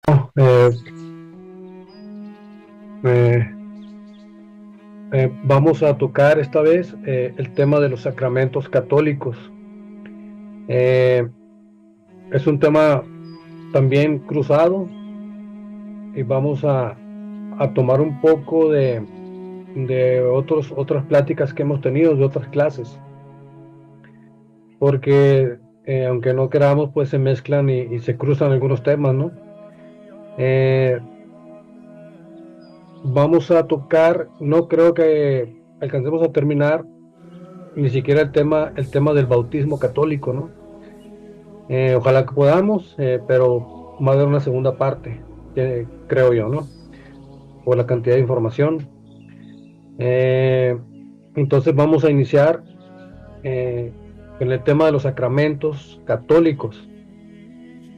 Eh, eh, Vamos a tocar esta vez el tema de los sacramentos católicos. Eh, es un tema también cruzado y vamos a tomar un poco de otras pláticas que hemos tenido, de otras clases, porque aunque no queramos, pues se mezclan y se cruzan algunos temas, ¿no? Eh, Vamos a tocar, no creo que alcancemos a terminar ni siquiera el tema del bautismo católico, ¿no? Ojalá que podamos, pero va a haber una segunda parte, creo yo, ¿no? Por la cantidad de información. Eh, entonces vamos a iniciar con el tema de los sacramentos católicos.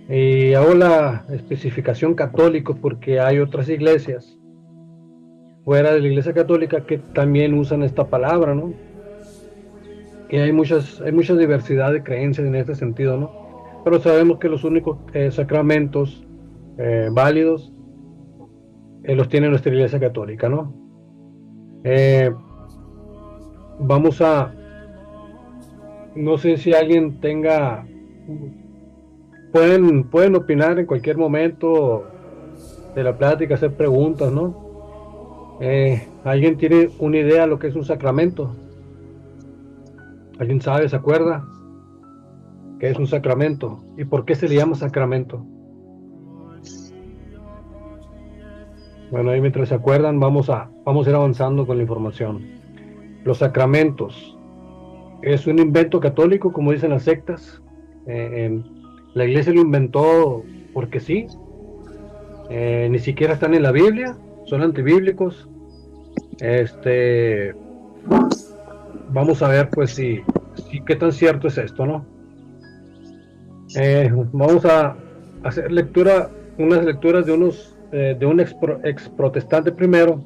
Y hago la especificación católico porque hay otras iglesias fuera de la iglesia católica que también usan esta palabra, ¿no? Y hay mucha diversidad de creencias en este sentido, ¿no? Pero sabemos que los únicos sacramentos válidos los tiene nuestra iglesia católica, ¿no? Eh, Vamos no sé si alguien pueden opinar en cualquier momento de la plática, hacer preguntas, ¿no? ¿Alguien tiene una idea de lo que es un sacramento? ¿Alguien sabe, se acuerda qué es un sacramento y por qué se le llama sacramento? Bueno, ahí mientras se acuerdan, vamos a ir avanzando con la información. Los sacramentos es un invento católico, como dicen las sectas. La iglesia lo inventó porque sí. Ni siquiera están en la Biblia, son antibíblicos. Este, Vamos a ver, pues, si qué tan cierto es esto, ¿no? Vamos a hacer unas lecturas de un ex protestante primero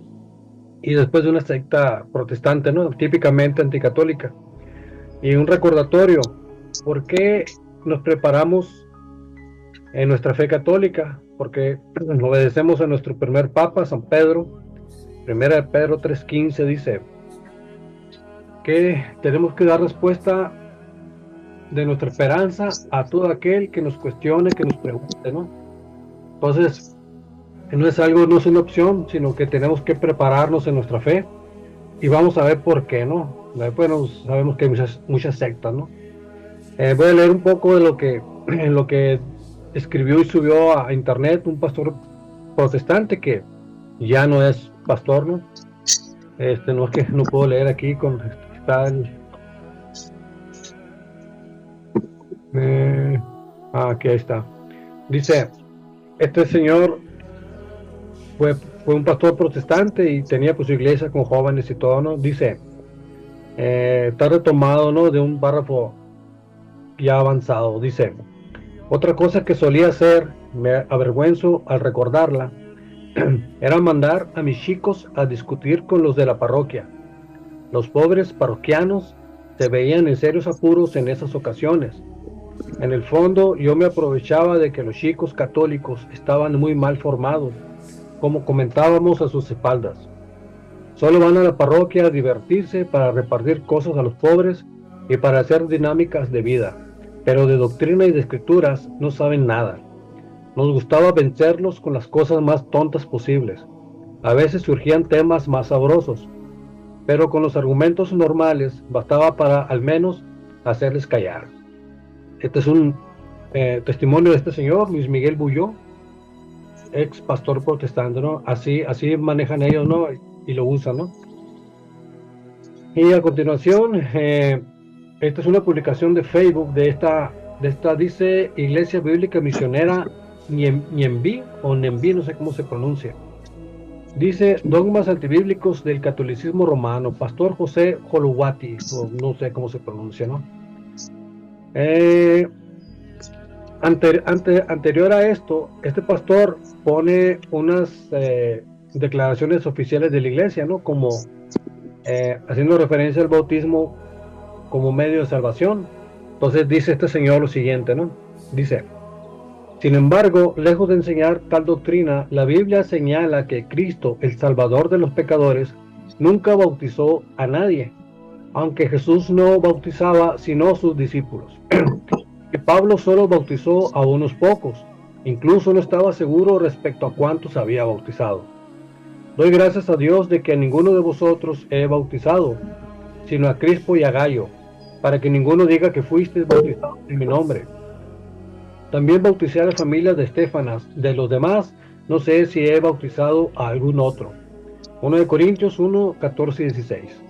y después de una secta protestante, ¿no? Típicamente anticatólica. Y un recordatorio, ¿por qué nos preparamos en nuestra fe católica? Porque obedecemos a nuestro primer papa, San Pedro. Primera de Pedro 3:15 dice que tenemos que dar respuesta de nuestra esperanza a todo aquel que nos cuestione, que nos pregunte, ¿no? Entonces, no es una opción, sino que tenemos que prepararnos en nuestra fe y vamos a ver por qué, ¿no? Bueno, sabemos que hay muchas sectas, ¿no? Voy a leer un poco de lo que escribió y subió a internet un pastor protestante que ya no es pastor, ¿no? No es que no puedo leer aquí está eh, aquí ahí está. Dice, este señor fue un pastor protestante y tenía pues su iglesia con jóvenes y todo, ¿no? Dice, está retomado, ¿no? De un párrafo ya avanzado. Dice, otra cosa que solía hacer, me avergüenzo al recordarla, era mandar a mis chicos a discutir con los de la parroquia. Los pobres parroquianos se veían en serios apuros en esas ocasiones. En el fondo, yo me aprovechaba de que los chicos católicos estaban muy mal formados, como comentábamos a sus espaldas. Solo van a la parroquia a divertirse para repartir cosas a los pobres y para hacer dinámicas de vida, pero de doctrina y de escrituras no saben nada. Nos gustaba vencerlos con las cosas más tontas posibles. A veces surgían temas más sabrosos, pero con los argumentos normales bastaba para al menos hacerles callar. Este es un testimonio de este señor, Luis Miguel Bulló, ex pastor protestante, ¿no? Así manejan ellos, ¿no? Y lo usan, ¿no? Y a continuación, esta es una publicación de Facebook dice Iglesia Bíblica Misionera Niembi o Nembi, no sé cómo se pronuncia. Dice dogmas antibíblicos del catolicismo romano, Pastor José Joluwati, o no sé cómo se pronuncia, ¿no? Anterior a esto, este pastor pone unas declaraciones oficiales de la iglesia, ¿no? Como haciendo referencia al bautismo como medio de salvación. Entonces dice este señor lo siguiente, ¿no? Dice, Sin embargo, lejos de enseñar tal doctrina, la Biblia señala que Cristo, el Salvador de los pecadores, nunca bautizó a nadie, aunque Jesús no bautizaba sino a sus discípulos. Que Pablo solo bautizó a unos pocos, incluso no estaba seguro respecto a cuántos había bautizado. Doy gracias a Dios de que a ninguno de vosotros he bautizado, sino a Crispo y a Gayo, para que ninguno diga que fuisteis bautizados en mi nombre. También bauticé a la familia de Estefanas. De los demás, no sé si he bautizado a algún otro. 1 de Corintios 1, 14 y 16.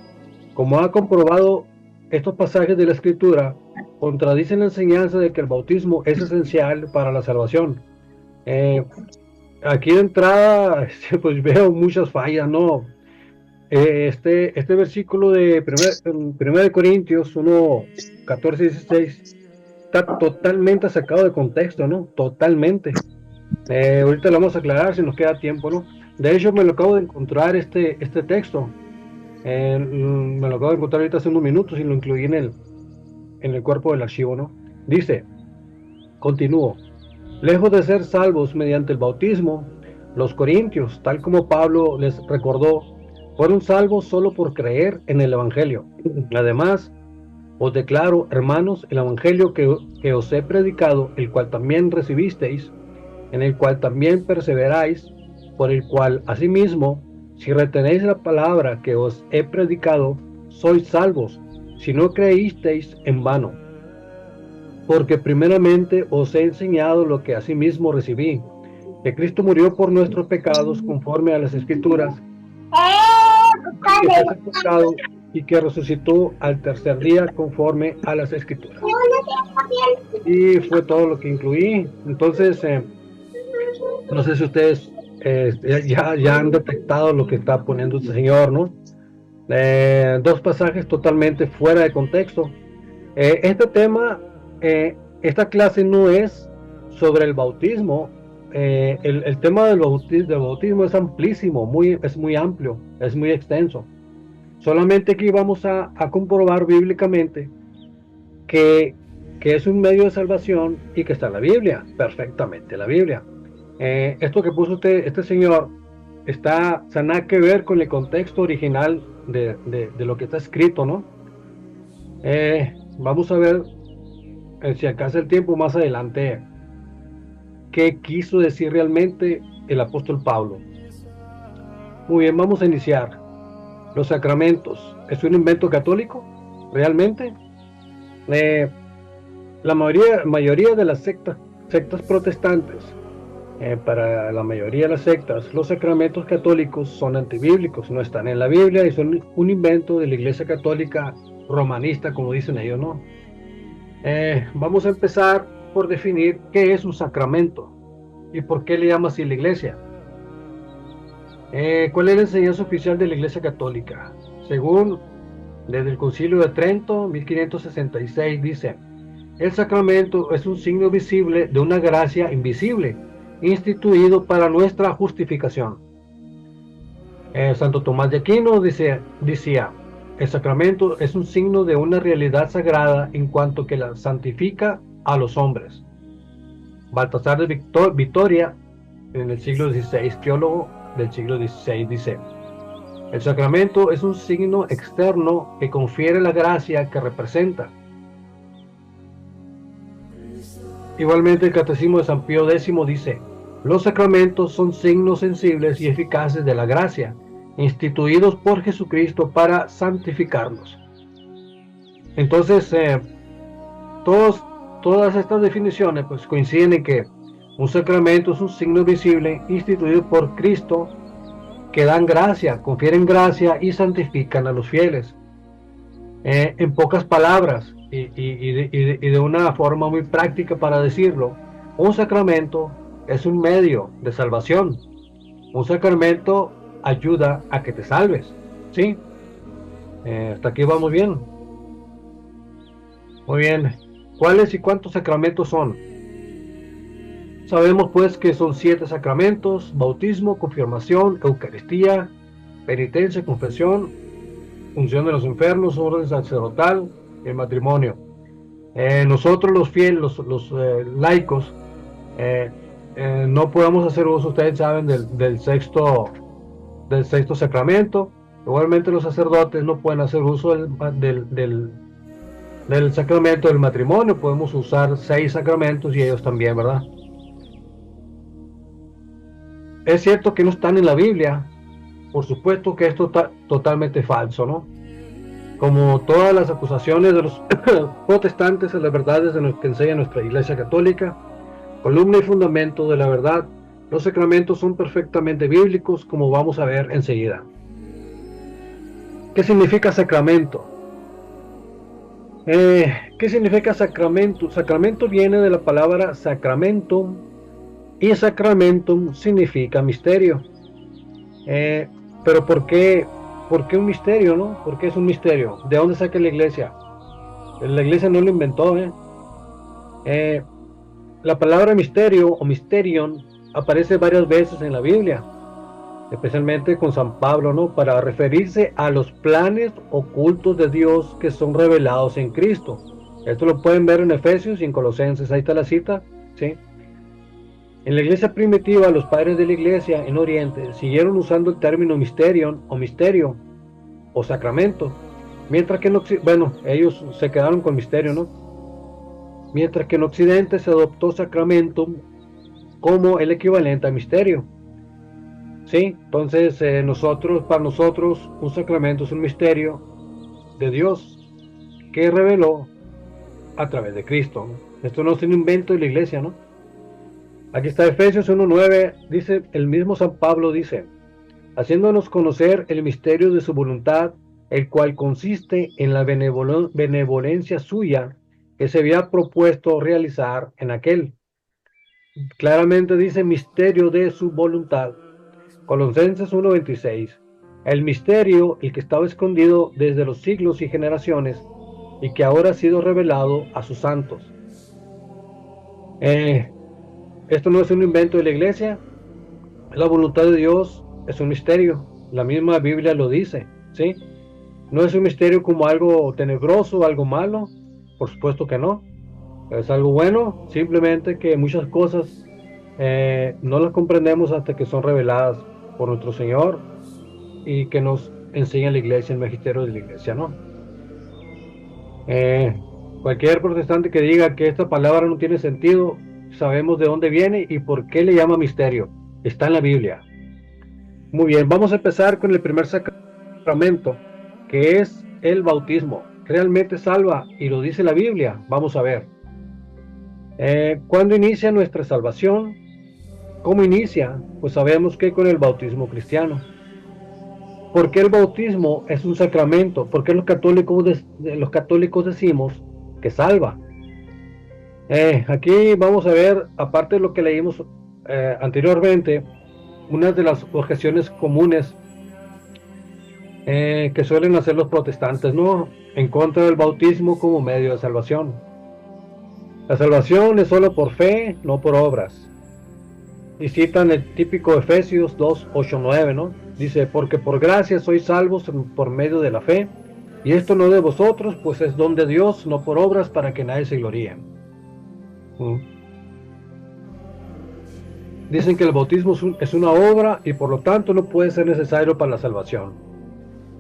Como ha comprobado, estos pasajes de la Escritura contradicen la enseñanza de que el bautismo es esencial para la salvación. Aquí de entrada, pues veo muchas fallas, ¿no? Este versículo de 1 de Corintios 1, 14 y 16 está totalmente sacado de contexto, ¿no? Totalmente. Ahorita lo vamos a aclarar si nos queda tiempo, ¿no? De hecho, me lo acabo de encontrar este texto. Me lo acabo de encontrar ahorita hace unos minutos y lo incluí en el cuerpo del archivo, ¿no? Dice, continúo. Lejos de ser salvos mediante el bautismo, los corintios, tal como Pablo les recordó, fueron salvos solo por creer en el Evangelio. Además, os declaro, hermanos, el Evangelio que os he predicado, el cual también recibisteis, en el cual también perseveráis, por el cual asimismo, si retenéis la palabra que os he predicado, sois salvos, si no creísteis en vano. Porque primeramente os he enseñado lo que asimismo recibí, que Cristo murió por nuestros pecados conforme a las Escrituras, que fue sepultado y que resucitó al tercer día conforme a las Escrituras. Y fue todo lo que incluí. Entonces, no sé si ustedes ya han detectado lo que está poniendo este señor, ¿no? Dos pasajes totalmente fuera de contexto. Este tema, esta clase no es sobre el bautismo. El tema del bautismo es amplísimo, es muy amplio, es muy extenso. Solamente aquí vamos a comprobar bíblicamente que es un medio de salvación y que está en la Biblia, perfectamente la Biblia. Esto que puso este señor está nada que ver con el contexto original de lo que está escrito, ¿no? Vamos a ver, si alcanza el tiempo más adelante, qué quiso decir realmente el apóstol Pablo. Muy bien, vamos a iniciar. Los sacramentos, ¿es un invento católico? ¿Realmente? La mayoría de las sectas protestantes, para la mayoría de las sectas, los sacramentos católicos son antibíblicos, no están en la Biblia y son un invento de la Iglesia Católica romanista, como dicen ellos, ¿no? Vamos a empezar por definir qué es un sacramento y por qué le llama así la Iglesia. ¿Cuál es la enseñanza oficial de la Iglesia Católica? Según desde el Concilio de Trento, 1566, dice: el sacramento es un signo visible de una gracia invisible, instituido para nuestra justificación. Santo Tomás de Aquino decía, el sacramento es un signo de una realidad sagrada en cuanto que la santifica a los hombres. Baltasar de Vitoria, en el siglo XVI, teólogo del siglo XVI, dice: el sacramento es un signo externo que confiere la gracia que representa. Igualmente, el Catecismo de San Pío X dice: los sacramentos son signos sensibles y eficaces de la gracia, instituidos por Jesucristo para santificarnos. Entonces, todas estas definiciones pues coinciden en que un sacramento es un signo visible instituido por Cristo que dan gracia, confieren gracia y santifican a los fieles. En pocas palabras y de una forma muy práctica para decirlo, un sacramento es un medio de salvación. Un sacramento ayuda a que te salves, ¿sí? Hasta aquí vamos bien. Muy bien. ¿Cuáles y cuántos sacramentos son? Sabemos pues que son 7 sacramentos: bautismo, confirmación, Eucaristía, penitencia, confesión, unción de los enfermos, orden sacerdotal, el matrimonio. Nosotros los fieles, los laicos, Eh, no podemos hacer uso, ustedes saben, del sexto sacramento. Igualmente los sacerdotes no pueden hacer uso del sacramento del matrimonio. Podemos usar 6 sacramentos y ellos también, ¿verdad? Es cierto que no están en la Biblia. Por supuesto que esto está totalmente falso, ¿no? Como todas las acusaciones de los protestantes a las verdades de lo que enseña nuestra Iglesia Católica, columna y fundamento de la verdad, los sacramentos son perfectamente bíblicos, como vamos a ver enseguida. ¿Qué significa sacramento? ¿Qué significa sacramento? Sacramento viene de la palabra sacramentum, y sacramentum significa misterio. Pero ¿por qué un misterio, no? ¿Por qué es un misterio? ¿De dónde saca la Iglesia? La Iglesia no lo inventó, la palabra misterio o mysterion aparece varias veces en la Biblia, especialmente con San Pablo, ¿no? Para referirse a los planes ocultos de Dios que son revelados en Cristo. Esto lo pueden ver en Efesios y en Colosenses, ahí está la cita, ¿sí? En la iglesia primitiva, los padres de la iglesia en Oriente siguieron usando el término mysterion o misterio o sacramento, mientras que ellos se quedaron con misterio, ¿no? Mientras que en Occidente se adoptó sacramento como el equivalente a misterio. Sí, entonces para nosotros, un sacramento es un misterio de Dios que reveló a través de Cristo, ¿no? Esto no es un invento de la iglesia, ¿no? Aquí está Efesios 1:9, dice, el mismo San Pablo dice, haciéndonos conocer el misterio de su voluntad, el cual consiste en la benevolencia suya que se había propuesto realizar en aquel. Claramente dice misterio de su voluntad. Colosenses 1:26. El misterio, el que estaba escondido desde los siglos y generaciones, y que ahora ha sido revelado a sus santos. Esto no es un invento de la iglesia, la voluntad de Dios es un misterio. La misma Biblia lo dice, ¿sí? No es un misterio como algo tenebroso, algo malo, por supuesto que no. Es algo bueno, simplemente que muchas cosas no las comprendemos hasta que son reveladas por nuestro Señor y que nos enseña la iglesia, el magisterio de la iglesia, ¿no? Cualquier protestante que diga que esta palabra no tiene sentido, sabemos de dónde viene y por qué le llama misterio. Está en la Biblia. Muy bien, vamos a empezar con el primer sacramento, que es el bautismo. ¿Realmente salva? Y lo dice la Biblia. Vamos a ver. ¿Cuándo inicia nuestra salvación? ¿Cómo inicia? Pues sabemos que con el bautismo cristiano. ¿Por qué el bautismo es un sacramento? ¿Por qué los católicos decimos que salva? Aquí vamos a ver, aparte de lo que leímos anteriormente, una de las objeciones comunes que suelen hacer los protestantes, ¿no? En contra del bautismo como medio de salvación. La salvación es solo por fe, no por obras. Y citan el típico Efesios 2:8-9, ¿no? Dice, porque por gracia sois salvos por medio de la fe, y esto no de vosotros, pues es don de Dios, no por obras, para que nadie se gloríe. Dicen que el bautismo es una obra y por lo tanto no puede ser necesario para la salvación.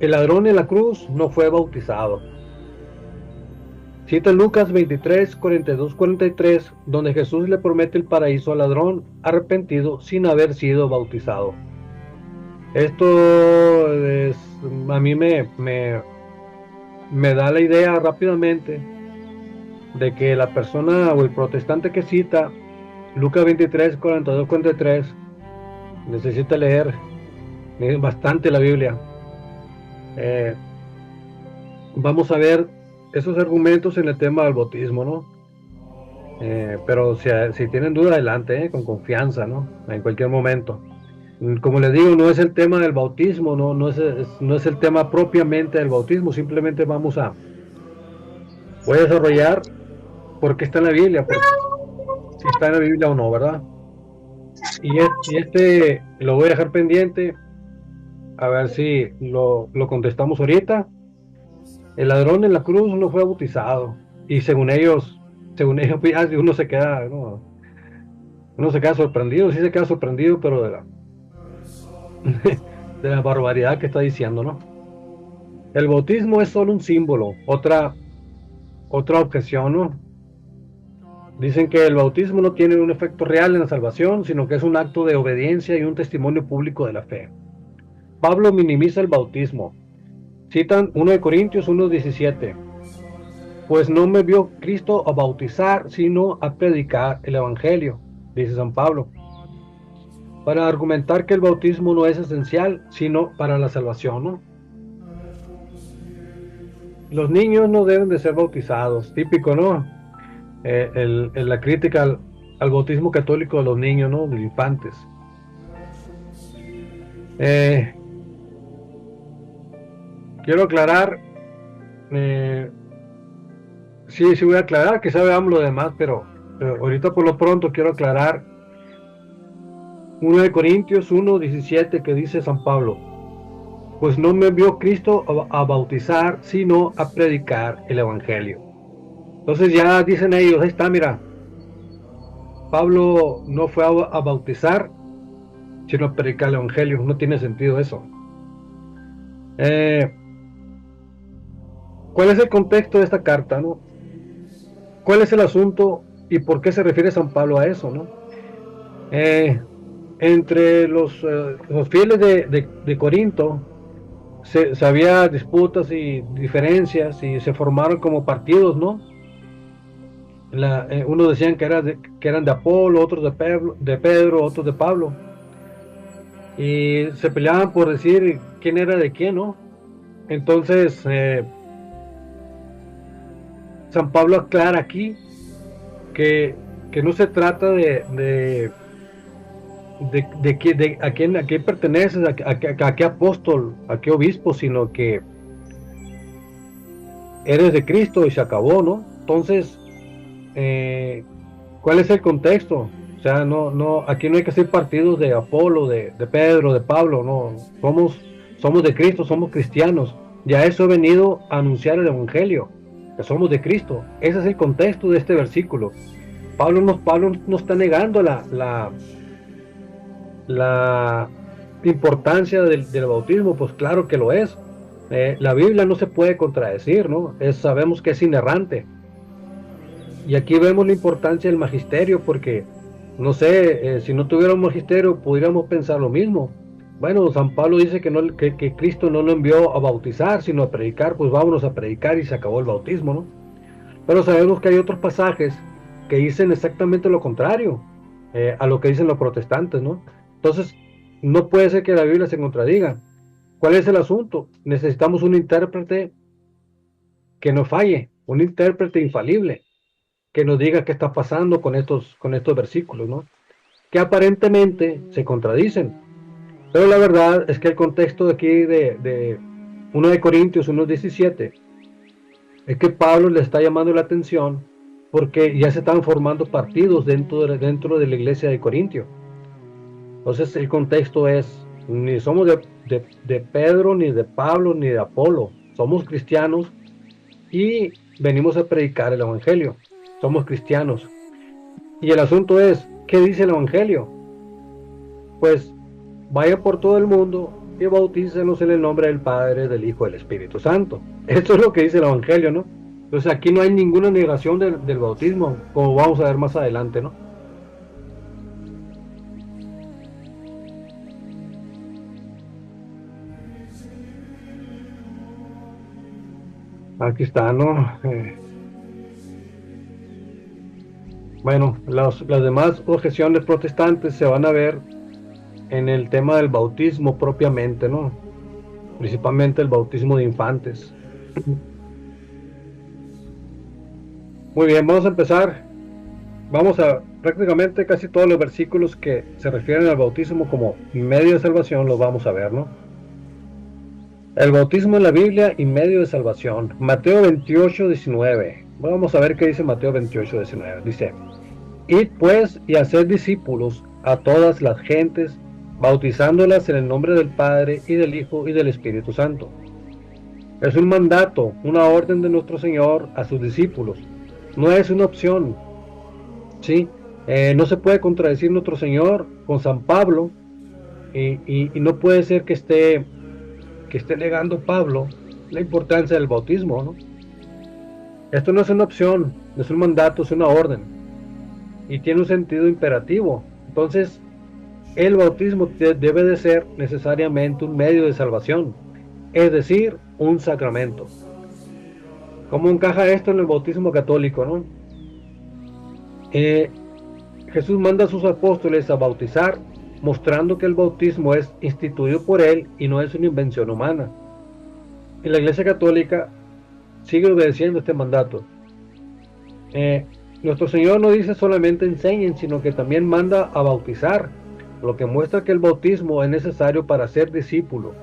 El ladrón en la cruz no fue bautizado. Cita Lucas 23, 42, 43, donde Jesús le promete el paraíso al ladrón arrepentido sin haber sido bautizado. Esto a mí me da la idea rápidamente de que la persona o el protestante que cita Lucas 23, 42, 43 necesita leer bastante la Biblia. Vamos a ver esos argumentos en el tema del bautismo, ¿no? Pero si tienen duda, adelante, con confianza, ¿no? En cualquier momento. Como les digo, no es el tema del bautismo, no es el tema propiamente del bautismo, simplemente voy a desarrollar por qué está en la Biblia, si está en la Biblia o no, ¿verdad? Y este lo voy a dejar pendiente, a ver si lo contestamos ahorita. El ladrón en la cruz no fue bautizado, y según ellos, pues, uno se queda, ¿no? Uno se queda sorprendido, sí se queda sorprendido, pero de la barbaridad que está diciendo, ¿no? El bautismo es solo un símbolo. Otra objeción, ¿no? Dicen que el bautismo no tiene un efecto real en la salvación, sino que es un acto de obediencia y un testimonio público de la fe. Pablo minimiza el bautismo. Citan 1 de Corintios 1:17. Pues no me vio Cristo a bautizar, sino a predicar el Evangelio, dice San Pablo, para argumentar que el bautismo no es esencial, sino para la salvación, ¿no? Los niños no deben de ser bautizados, típico, ¿no? La crítica al bautismo católico de los niños, ¿no? De infantes. Quiero aclarar, sí voy a aclarar, quizá veamos lo demás, pero ahorita por lo pronto quiero aclarar 1 de Corintios 1:17 que dice San Pablo, pues no me envió Cristo a bautizar, sino a predicar el Evangelio. Entonces ya dicen ellos, ahí está, mira, Pablo no fue a bautizar, sino a predicar el Evangelio. No tiene sentido eso. ¿Cuál es el contexto de esta carta, no? ¿Cuál es el asunto y por qué se refiere San Pablo a eso, no? Entre los fieles de Corinto se había disputas y diferencias y se formaron como partidos, ¿no? Unos decían que eran de Apolo, otros de Pedro, otros de Pablo. Y se peleaban por decir quién era de quién, ¿no? Entonces, San Pablo aclara aquí que no se trata de a quién perteneces, a qué apóstol, a qué obispo, sino que eres de Cristo y se acabó, ¿no? Entonces, ¿cuál es el contexto? O sea, aquí no hay que ser partidos de Apolo, de Pedro, de Pablo, no. Somos de Cristo, somos cristianos. Ya eso he venido a anunciar el Evangelio, que somos de Cristo. Ese es el contexto de este versículo. Pablo no está negando la importancia del bautismo, pues claro que lo es. La Biblia no se puede contradecir, ¿no? Sabemos que es inerrante. Y aquí vemos la importancia del magisterio, porque, no sé, si no tuviera un magisterio, pudiéramos pensar lo mismo. Bueno, San Pablo dice que Cristo no lo envió a bautizar, sino a predicar, pues vámonos a predicar y se acabó el bautismo, ¿no? Pero sabemos que hay otros pasajes que dicen exactamente lo contrario a lo que dicen los protestantes, ¿no? Entonces, no puede ser que la Biblia se contradiga. ¿Cuál es el asunto? Necesitamos un intérprete que no falle, un intérprete infalible, que nos diga qué está pasando con estos versículos, ¿no? Que aparentemente se contradicen. Pero la verdad es que el contexto de aquí de 1 de Corintios 1:17 es que Pablo le está llamando la atención porque ya se están formando partidos dentro de la iglesia de Corintio. Entonces el contexto es, ni somos de Pedro, ni de Pablo, ni de Apolo. Somos cristianos y venimos a predicar el Evangelio. Somos cristianos. Y el asunto es, ¿qué dice el Evangelio? Pues vaya por todo el mundo y bautícenos en el nombre del Padre, del Hijo y del Espíritu Santo. Esto es lo que dice el Evangelio, ¿no? Entonces aquí no hay ninguna negación del bautismo, como vamos a ver más adelante, ¿no? Aquí está, ¿no? Bueno, las demás objeciones protestantes se van a ver en el tema del bautismo propiamente, ¿no? Principalmente el bautismo de infantes. Muy bien, vamos a empezar. Vamos a prácticamente casi todos los versículos que se refieren al bautismo como medio de salvación los vamos a ver, ¿no? El bautismo en la Biblia y medio de salvación. Mateo 28:19. Vamos a ver qué dice Mateo 28:19. Dice, id pues y haced discípulos a todas las gentes, bautizándolas en el nombre del Padre y del Hijo y del Espíritu Santo. Es un mandato, una orden de nuestro Señor a sus discípulos. No es una opción, ¿sí? No se puede contradecir nuestro Señor con San Pablo, y no puede ser que esté negando Pablo la importancia del bautismo, ¿no? Esto no es una opción, no es un mandato, es una orden, y tiene un sentido imperativo. Entonces, el bautismo debe de ser necesariamente un medio de salvación, es decir, un sacramento. ¿Cómo encaja esto en el bautismo católico, no? Jesús manda a sus apóstoles a bautizar, mostrando que el bautismo es instituido por él y no es una invención humana. Y la Iglesia Católica sigue obedeciendo este mandato. Nuestro Señor no dice solamente enseñen, sino que también manda a bautizar, lo que muestra que el bautismo es necesario para ser discípulo.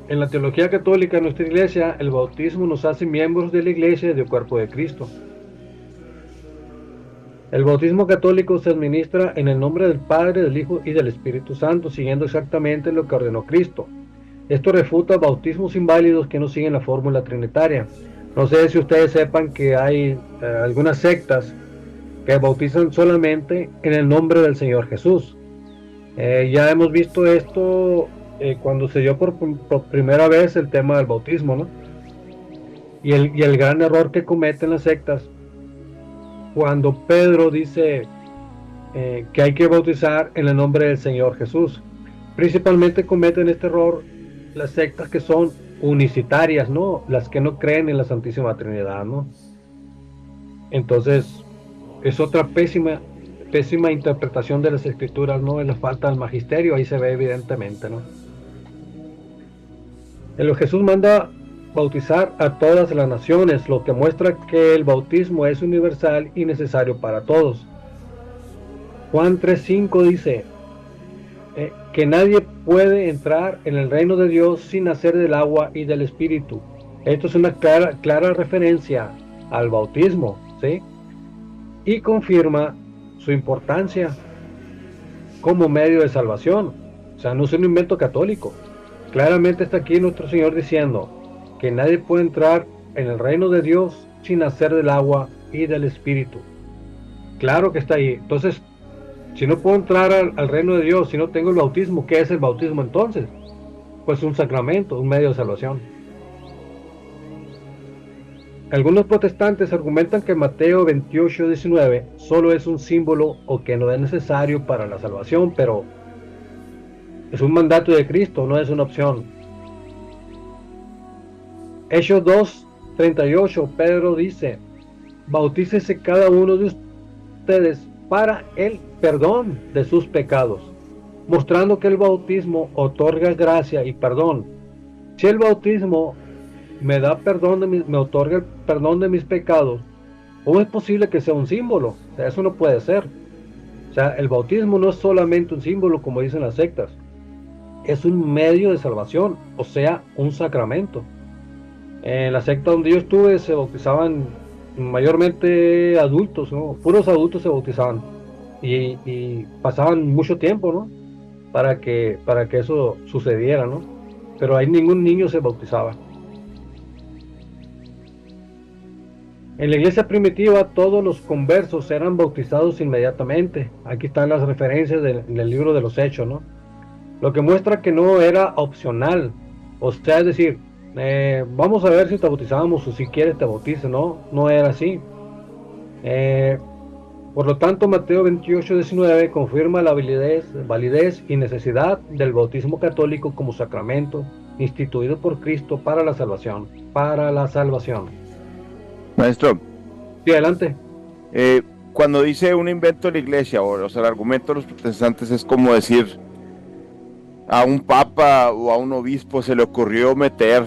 En la teología católica de nuestra Iglesia, el bautismo nos hace miembros de la Iglesia y del cuerpo de Cristo. El bautismo católico se administra en el nombre del Padre, del Hijo y del Espíritu Santo, siguiendo exactamente lo que ordenó Cristo. Esto refuta bautismos inválidos que no siguen la fórmula trinitaria. No sé si ustedes sepan que hay algunas sectas que bautizan solamente en el nombre del Señor Jesús. Ya hemos visto esto cuando se dio por primera vez el tema del bautismo, ¿no? Y el gran error que cometen las sectas cuando Pedro dice que hay que bautizar en el nombre del Señor Jesús. Principalmente cometen este error las sectas que son unicitarias, ¿no? Las que no creen en la Santísima Trinidad, ¿no? Entonces, es otra pésima interpretación de las Escrituras, ¿no? Es la falta del magisterio, ahí se ve evidentemente, ¿no? Jesús manda bautizar a todas las naciones, lo que muestra que el bautismo es universal y necesario para todos. Juan 3:5 dice que nadie puede entrar en el reino de Dios sin nacer del agua y del Espíritu. Esto es una clara referencia al bautismo, ¿sí? Y confirma su importancia como medio de salvación. O sea, no es un invento católico. Claramente está aquí nuestro Señor diciendo que nadie puede entrar en el reino de Dios sin nacer del agua y del Espíritu. Claro que está ahí. Entonces, si no puedo entrar al reino de Dios, si no tengo el bautismo, ¿qué es el bautismo entonces? Pues un sacramento, un medio de salvación. Algunos protestantes argumentan que Mateo 28:19 solo es un símbolo o que no es necesario para la salvación, pero es un mandato de Cristo, no es una opción. Hechos 2:38, Pedro dice, bautícese cada uno de ustedes para el perdón de sus pecados, mostrando que el bautismo otorga gracia y perdón. Si el bautismo me da perdón, me otorga el perdón de mis pecados, ¿cómo es posible que sea un símbolo? O sea, eso no puede ser. O sea, el bautismo no es solamente un símbolo, como dicen las sectas, es un medio de salvación, o sea, un sacramento. En la secta donde yo estuve se bautizaban mayormente adultos, ¿no? Puros adultos se bautizaban y pasaban mucho tiempo, ¿no? Para que eso sucediera, ¿no? Pero ahí ningún niño se bautizaba. En la iglesia primitiva todos los conversos eran bautizados inmediatamente. Aquí están las referencias del libro de los Hechos, ¿no? Lo que muestra que no era opcional. O sea, es decir, vamos a ver si te bautizamos o si quieres te bautices, ¿no? No era así. Por lo tanto, Mateo 28:19 confirma la validez y necesidad del bautismo católico como sacramento instituido por Cristo para la salvación. Para la salvación. Maestro, Sí, adelante. cuando dice un invento de la iglesia, o sea, el argumento de los protestantes es como decir, a un papa o a un obispo se le ocurrió meter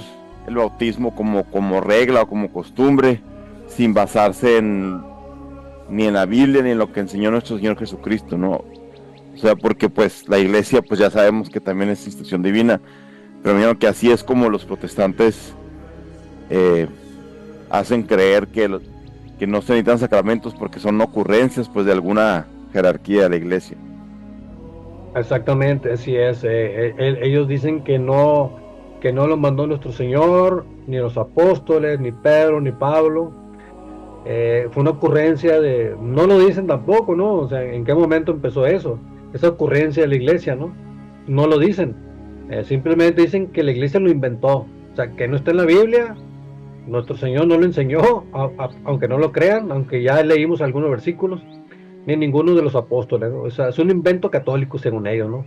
el bautismo como regla o como costumbre, sin basarse ni en la Biblia ni en lo que enseñó nuestro Señor Jesucristo, ¿no? O sea, porque pues la iglesia, pues ya sabemos que también es institución divina, pero me imagino que así es como los protestantes hacen creer que no se necesitan sacramentos porque son ocurrencias pues de alguna jerarquía de la iglesia. Exactamente, así es. Ellos dicen que no lo mandó nuestro Señor, ni los apóstoles, ni Pedro, ni Pablo. Fue una ocurrencia no lo dicen tampoco, ¿no? O sea, ¿en qué momento empezó eso? Esa ocurrencia de la iglesia, ¿no? No lo dicen. Simplemente dicen que la iglesia lo inventó. O sea, que no está en la Biblia, nuestro Señor no lo enseñó, aunque no lo crean, aunque ya leímos algunos versículos, ni ninguno de los apóstoles, ¿no? O sea, es un invento católico según ellos, ¿no?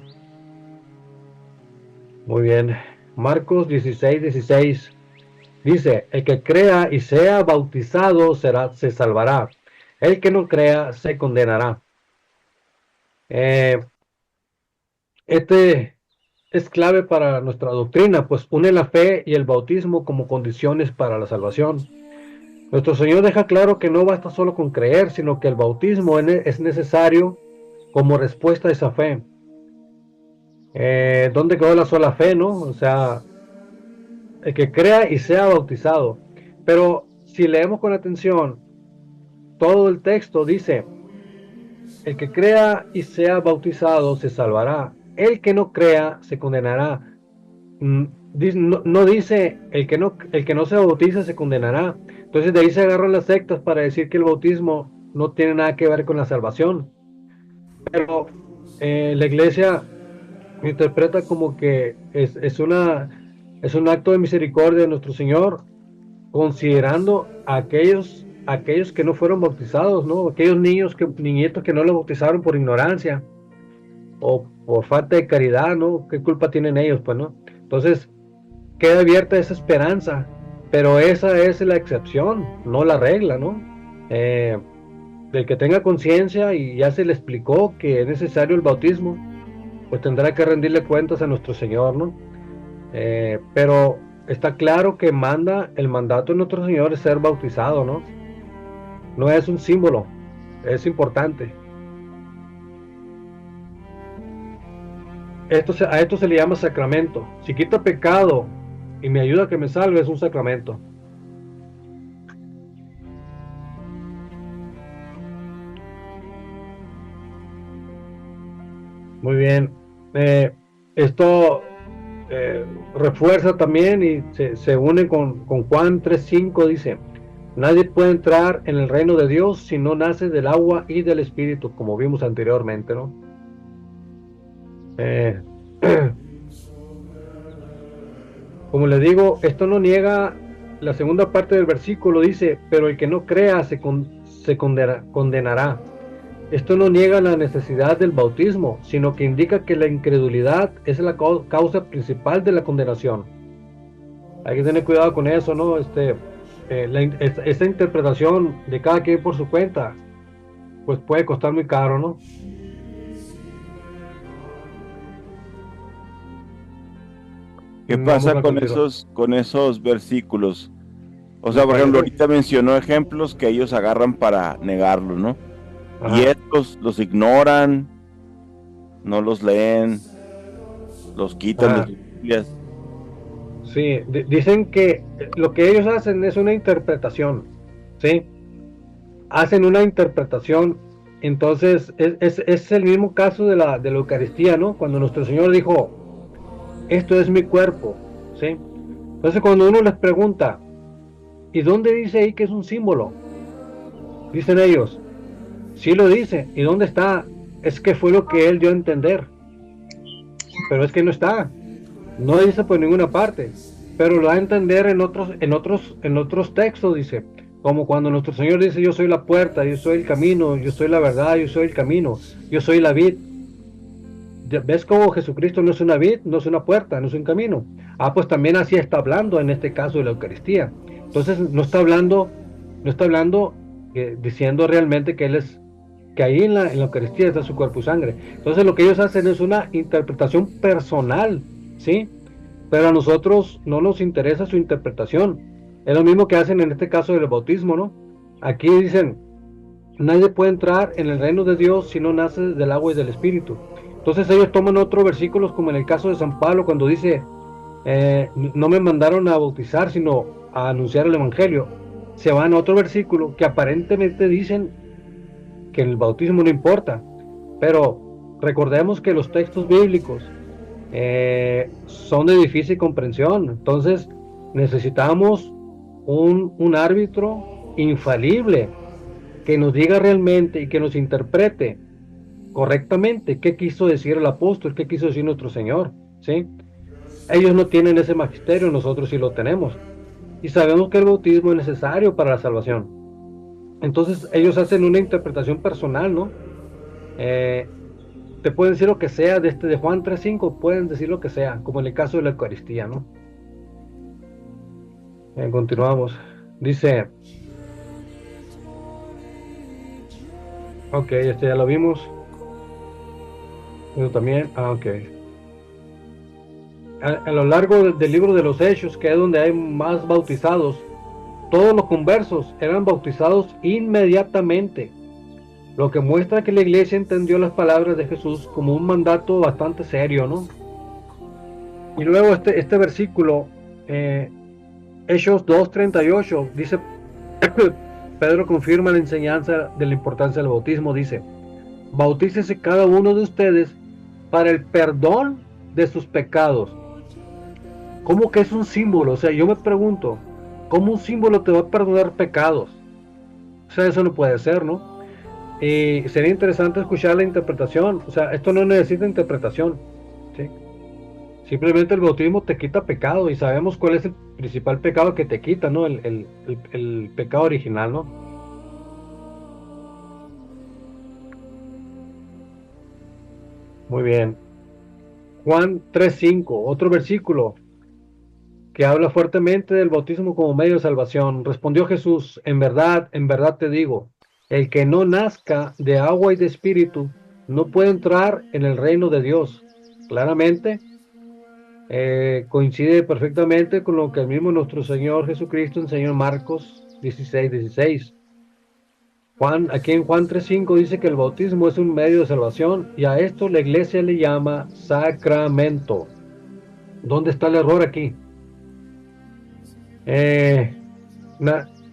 Muy bien. Marcos 16:16 dice: el que crea y sea bautizado se salvará. El que no crea se condenará. Este es clave para nuestra doctrina, pues une la fe y el bautismo como condiciones para la salvación. Nuestro Señor deja claro que no basta solo con creer, sino que el bautismo es necesario como respuesta a esa fe. ¿Dónde quedó la sola fe, no? O sea, el que crea y sea bautizado. Pero si leemos con atención, todo el texto dice: el que crea y sea bautizado se salvará. El que no crea se condenará. No dice el que no se bautiza se condenará. Entonces de ahí se agarran las sectas para decir que el bautismo no tiene nada que ver con la salvación. Pero la iglesia interpreta como que es un acto de misericordia de nuestro Señor, considerando a aquellos que no fueron bautizados, ¿no? Aquellos niñitos que no los bautizaron por ignorancia o por falta de caridad, ¿no? ¿Qué culpa tienen ellos, pues, no? Entonces, queda abierta esa esperanza, pero esa es la excepción, no la regla, ¿no? Del que tenga conciencia y ya se le explicó que es necesario el bautismo, pues tendrá que rendirle cuentas a nuestro Señor, ¿no? Pero está claro que el mandato de nuestro Señor es ser bautizado, ¿no? No es un símbolo, es importante. A esto se le llama sacramento. Si quita pecado y me ayuda a que me salve, es un sacramento. Muy bien. Esto refuerza también y se une con Juan 3:5, dice: nadie puede entrar en el reino de Dios si no nace del agua y del Espíritu, como vimos anteriormente, ¿no? Como le digo, esto no niega la segunda parte del versículo, dice: pero el que no crea se condenará. Esto no niega la necesidad del bautismo, sino que indica que la incredulidad es la causa principal de la condenación. Hay que tener cuidado con eso, ¿no? Esta interpretación de cada quien por su cuenta, pues puede costar muy caro, ¿no? ¿Qué Vamos pasa a continuar. con esos versículos? O sea, por ejemplo, ahorita mencionó ejemplos que ellos agarran para negarlo, ¿no? Y Ajá. estos los ignoran, no los leen, los quitan de Ajá. sus Biblias. Sí, dicen que lo que ellos hacen es una interpretación, ¿sí? Hacen una interpretación. Entonces es el mismo caso de la Eucaristía, ¿no? Cuando nuestro Señor dijo: esto es mi cuerpo, ¿sí? Entonces cuando uno les pregunta: ¿y dónde dice ahí que es un símbolo? Dicen ellos: sí lo dice. ¿Y dónde está? Es que fue lo que él dio a entender. Pero es que no está. No dice por ninguna parte. Pero lo da a entender en otros textos, dice. Como cuando nuestro Señor dice: yo soy la puerta, yo soy el camino, yo soy la verdad, yo soy el camino, yo soy la vid. ¿Ves cómo Jesucristo no es una vid, no es una puerta, no es un camino? Pues también así está hablando en este caso de la Eucaristía. Entonces no está hablando diciendo realmente que ahí en la Eucaristía está su cuerpo y sangre. Entonces lo que ellos hacen es una interpretación personal, ¿sí? Pero a nosotros no nos interesa su interpretación. Es lo mismo que hacen en este caso del bautismo, ¿no? Aquí dicen: nadie puede entrar en el reino de Dios si no nace del agua y del Espíritu. Entonces ellos toman otros versículos, como en el caso de San Pablo, cuando dice: no me mandaron a bautizar, sino a anunciar el Evangelio. Se van a otro versículo que aparentemente dicen que el bautismo no importa, pero recordemos que los textos bíblicos son de difícil comprensión. Entonces necesitamos un árbitro infalible que nos diga realmente y que nos interprete correctamente qué quiso decir el apóstol, qué quiso decir nuestro Señor, ¿sí? Ellos no tienen ese magisterio, nosotros sí lo tenemos. Y sabemos que el bautismo es necesario para la salvación. Entonces ellos hacen una interpretación personal, ¿no? Te pueden decir lo que sea, de Juan 3:5 pueden decir lo que sea, como en el caso de la Eucaristía, ¿no? Continuamos. Dice, ok, este ya lo vimos. Yo también, ok. A lo largo del libro de los Hechos, que es donde hay más bautizados, todos los conversos eran bautizados inmediatamente, lo que muestra que la iglesia entendió las palabras de Jesús como un mandato bastante serio, ¿no? Y luego este versículo, Hechos 2:38, dice, Pedro confirma la enseñanza de la importancia del bautismo, dice, bautícese cada uno de ustedes para el perdón de sus pecados. ¿Cómo que es un símbolo? O sea, yo me pregunto, ¿cómo un símbolo te va a perdonar pecados? O sea, eso no puede ser, ¿no? Y sería interesante escuchar la interpretación. O sea, esto no necesita interpretación, ¿sí? Simplemente el bautismo te quita pecado y sabemos cuál es el principal pecado que te quita, ¿no? El pecado original, ¿no? Muy bien. Juan 3:5, otro versículo que habla fuertemente del bautismo como medio de salvación. Respondió Jesús, en verdad te digo, el que no nazca de agua y de espíritu no puede entrar en el reino de Dios. Claramente, coincide perfectamente con lo que el mismo nuestro Señor Jesucristo enseñó en Marcos 16:16. Aquí en Juan 3:5 dice que el bautismo es un medio de salvación y a esto la iglesia le llama sacramento. ¿Dónde está el error aquí?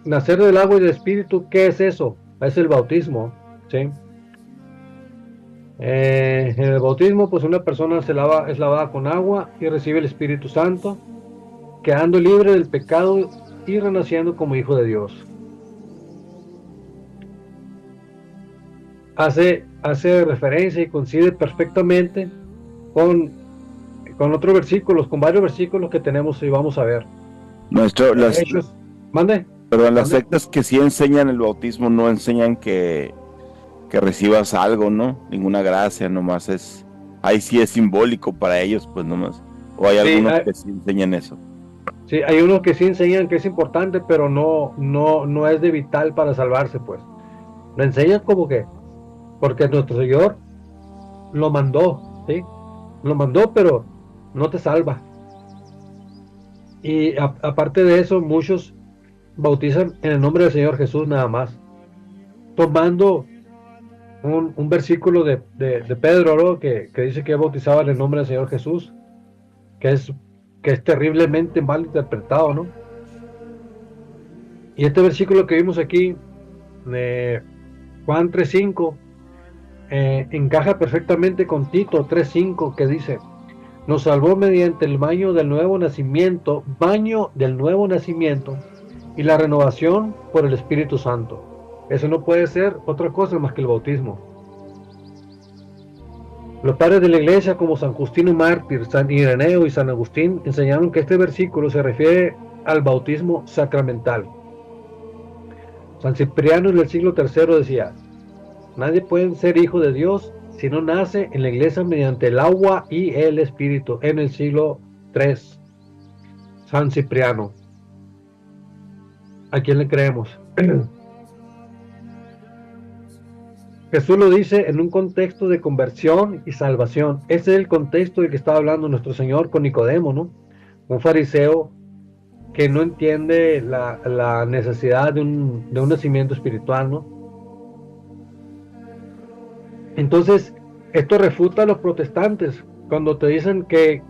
Nacer del agua y del espíritu, ¿qué es eso? Es el bautismo, ¿sí? En el bautismo, pues una persona es lavada con agua y recibe el Espíritu Santo, quedando libre del pecado y renaciendo como hijo de Dios. Hace referencia y coincide perfectamente con otros versículos, con varios versículos que tenemos y vamos a ver. Hechos, mande. Perdón, las sectas que sí enseñan el bautismo no enseñan que recibas algo, ¿no? Ninguna gracia, nomás es, ahí sí es simbólico para ellos, pues nomás. O hay algunos que sí enseñan eso. Sí, hay unos que sí enseñan que es importante, pero no es de vital para salvarse, pues. Lo enseñan como que, porque nuestro Señor lo mandó, ¿sí? Lo mandó, pero no te salva. Y aparte de eso, muchos bautizan en el nombre del Señor Jesús nada más, tomando un versículo de Pedro, ¿no? que dice que bautizaba en el nombre del Señor Jesús, que es terriblemente mal interpretado, ¿no? Y este versículo que vimos aquí, Juan 3:5, encaja perfectamente con Tito 3:5, que dice, nos salvó mediante el baño del nuevo nacimiento y la renovación por el Espíritu Santo. Eso no puede ser otra cosa más que el bautismo. Los padres de la iglesia como San Justino Mártir, San Ireneo y San Agustín enseñaron que este versículo se refiere al bautismo sacramental. San Cipriano en el siglo III decía, nadie puede ser hijo de Dios si no nace en la iglesia mediante el agua y el espíritu, en el siglo III. San Cipriano. ¿A quién le creemos? Jesús lo dice en un contexto de conversión y salvación. Ese es el contexto del que estaba hablando nuestro Señor con Nicodemo, ¿no? Un fariseo que no entiende la necesidad de un nacimiento espiritual, ¿no? Entonces, esto refuta a los protestantes cuando te dicen que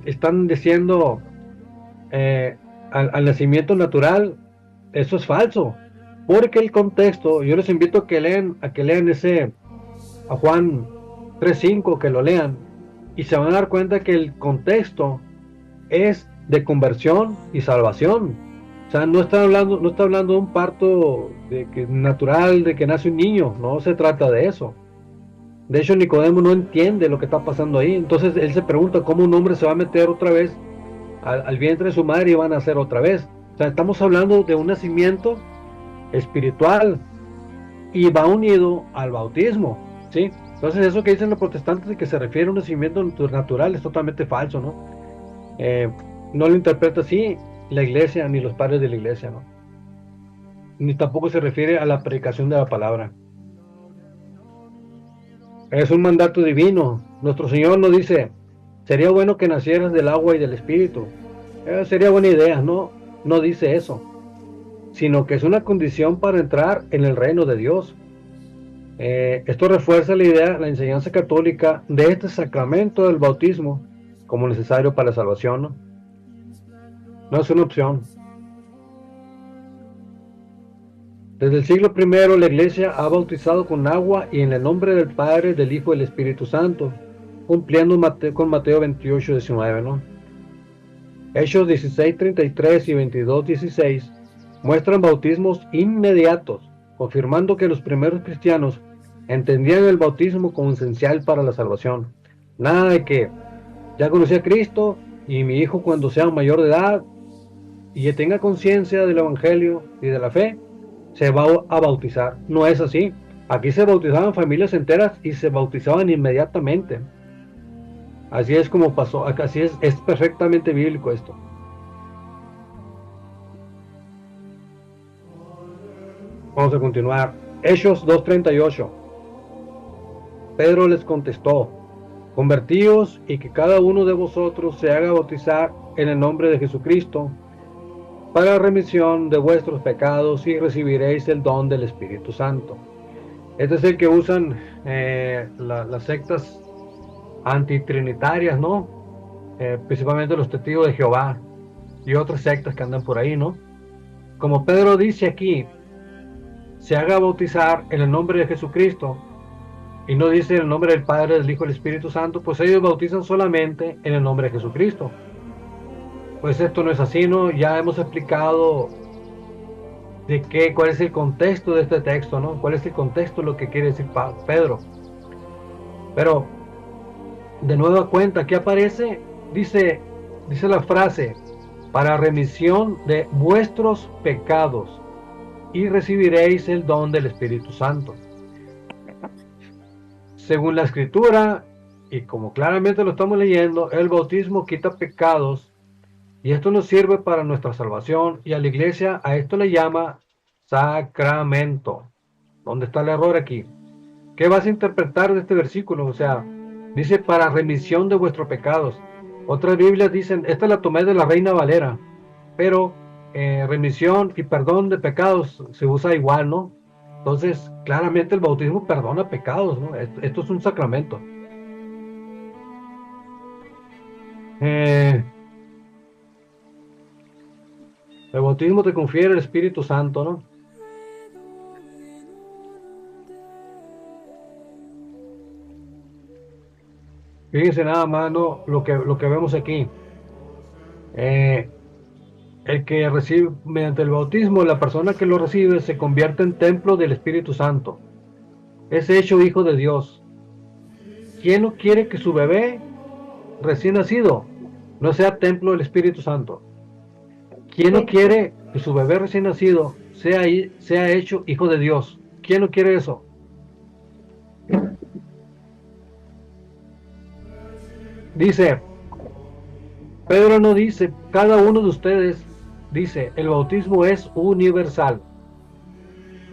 están diciendo al nacimiento natural. Eso es falso, porque el contexto, yo les invito a que lean a Juan 3:5, que lo lean y se van a dar cuenta que el contexto es de conversión y salvación. O sea, no está hablando de un parto natural, de que nace un niño, no se trata de eso. De hecho, Nicodemo no entiende lo que está pasando ahí. Entonces él se pregunta cómo un hombre se va a meter otra vez al vientre de su madre y van a nacer otra vez. O sea, estamos hablando de un nacimiento espiritual y va unido al bautismo, ¿sí? Entonces eso que dicen los protestantes de que se refiere a un nacimiento natural es totalmente falso, ¿no? No lo interpreta así la iglesia ni los padres de la iglesia, ¿no? Ni tampoco se refiere a la predicación de la palabra. Es un mandato divino. Nuestro Señor nos dice, sería bueno que nacieras del agua y del espíritu. Sería buena idea, no dice eso, sino que es una condición para entrar en el reino de Dios. Esto refuerza la enseñanza católica de este sacramento del bautismo como necesario para la salvación, ¿no? No es una opción. Desde el siglo I la Iglesia ha bautizado con agua y en el nombre del Padre, del Hijo y del Espíritu Santo, cumpliendo con Mateo 28:19, ¿no? Hechos 16:33 y 22:16 muestran bautismos inmediatos, confirmando que los primeros cristianos entendían el bautismo como esencial para la salvación. Nada de que ya conocí a Cristo y mi hijo cuando sea mayor de edad y que tenga conciencia del Evangelio y de la fe, se va a bautizar. No es así. Aquí se bautizaban familias enteras y se bautizaban inmediatamente. Así es como pasó. Así es perfectamente bíblico esto. Vamos a continuar. Hechos 2:38. Pedro les contestó, convertíos y que cada uno de vosotros se haga bautizar en el nombre de Jesucristo para la remisión de vuestros pecados y recibiréis el don del Espíritu Santo. Este es el que usan las sectas antitrinitarias, ¿no? Principalmente los testigos de Jehová y otras sectas que andan por ahí, ¿no? Como Pedro dice aquí, se haga bautizar en el nombre de Jesucristo y no dice en el nombre del Padre, del Hijo y del Espíritu Santo, pues ellos bautizan solamente en el nombre de Jesucristo. Pues esto no es así, ¿no? Ya hemos explicado cuál es el contexto de este texto, ¿no? Cuál es el contexto, lo que quiere decir Pedro. Pero, de nueva cuenta, ¿qué aparece? Dice la frase, para remisión de vuestros pecados y recibiréis el don del Espíritu Santo. Según la Escritura, y como claramente lo estamos leyendo, el bautismo quita pecados y esto nos sirve para nuestra salvación, y a la iglesia a esto le llama sacramento. ¿Dónde está el error aquí? ¿Qué vas a interpretar de este versículo? O sea, dice para remisión de vuestros pecados. Otras Biblias dicen, esta la tomé de la Reina Valera, pero remisión y perdón de pecados se usa igual, ¿no? Entonces, claramente el bautismo perdona pecados, ¿no? Esto es un sacramento. El bautismo te confiere el Espíritu Santo, ¿no? Fíjense nada más, ¿no? Lo que vemos aquí. El que recibe, mediante el bautismo, la persona que lo recibe se convierte en templo del Espíritu Santo. Es hecho hijo de Dios. ¿Quién no quiere que su bebé recién nacido no sea templo del Espíritu Santo? ¿Quién no quiere que su bebé recién nacido sea hecho hijo de Dios? ¿Quién no quiere eso? Dice, Pedro no dice, cada uno de ustedes dice, el bautismo es universal.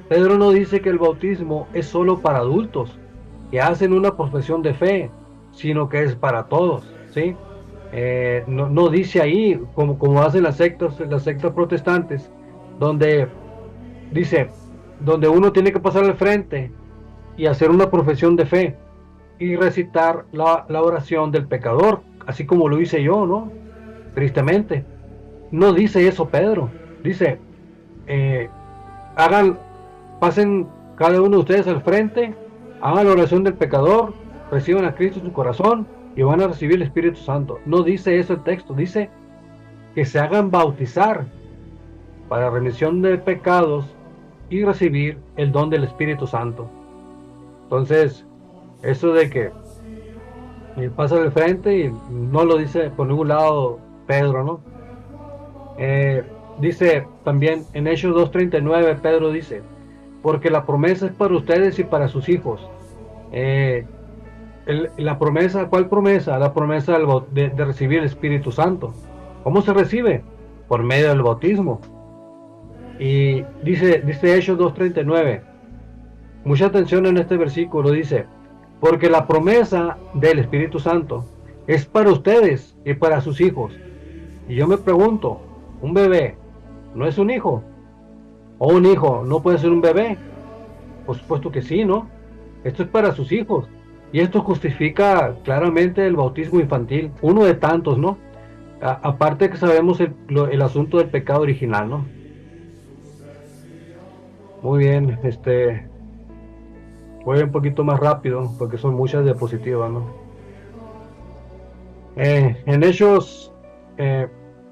Pedro no dice que el bautismo es solo para adultos que hacen una profesión de fe, sino que es para todos, ¿sí? No dice ahí, como hacen las sectas protestantes, donde dice, donde uno tiene que pasar al frente y hacer una profesión de fe y recitar la oración del pecador, así como lo hice yo, ¿no? Tristemente. No dice eso Pedro. Dice, pasen cada uno de ustedes al frente, hagan la oración del pecador, reciban a Cristo en su corazón y van a recibir el Espíritu Santo. No dice eso el texto, dice que se hagan bautizar. para remisión de pecados y recibir el don del Espíritu Santo. Entonces, eso de que pasa del frente y no lo dice por ningún lado Pedro, ¿no? Dice también en Hechos 2:39, Pedro dice, porque la promesa es para ustedes y para sus hijos. La promesa, ¿cuál promesa? La promesa de recibir el Espíritu Santo. ¿Cómo se recibe? Por medio del bautismo. Y dice Hechos 2:39, mucha atención en este versículo, dice, porque la promesa del Espíritu Santo es para ustedes y para sus hijos. Y yo me pregunto, ¿un bebé no es un hijo? ¿O un hijo no puede ser un bebé? Por supuesto que sí, ¿no? Esto es para sus hijos. Y esto justifica claramente el bautismo infantil, uno de tantos, ¿no? Aparte que sabemos el asunto del pecado original, ¿no? Muy bien, voy un poquito más rápido porque son muchas diapositivas, ¿no? En Hechos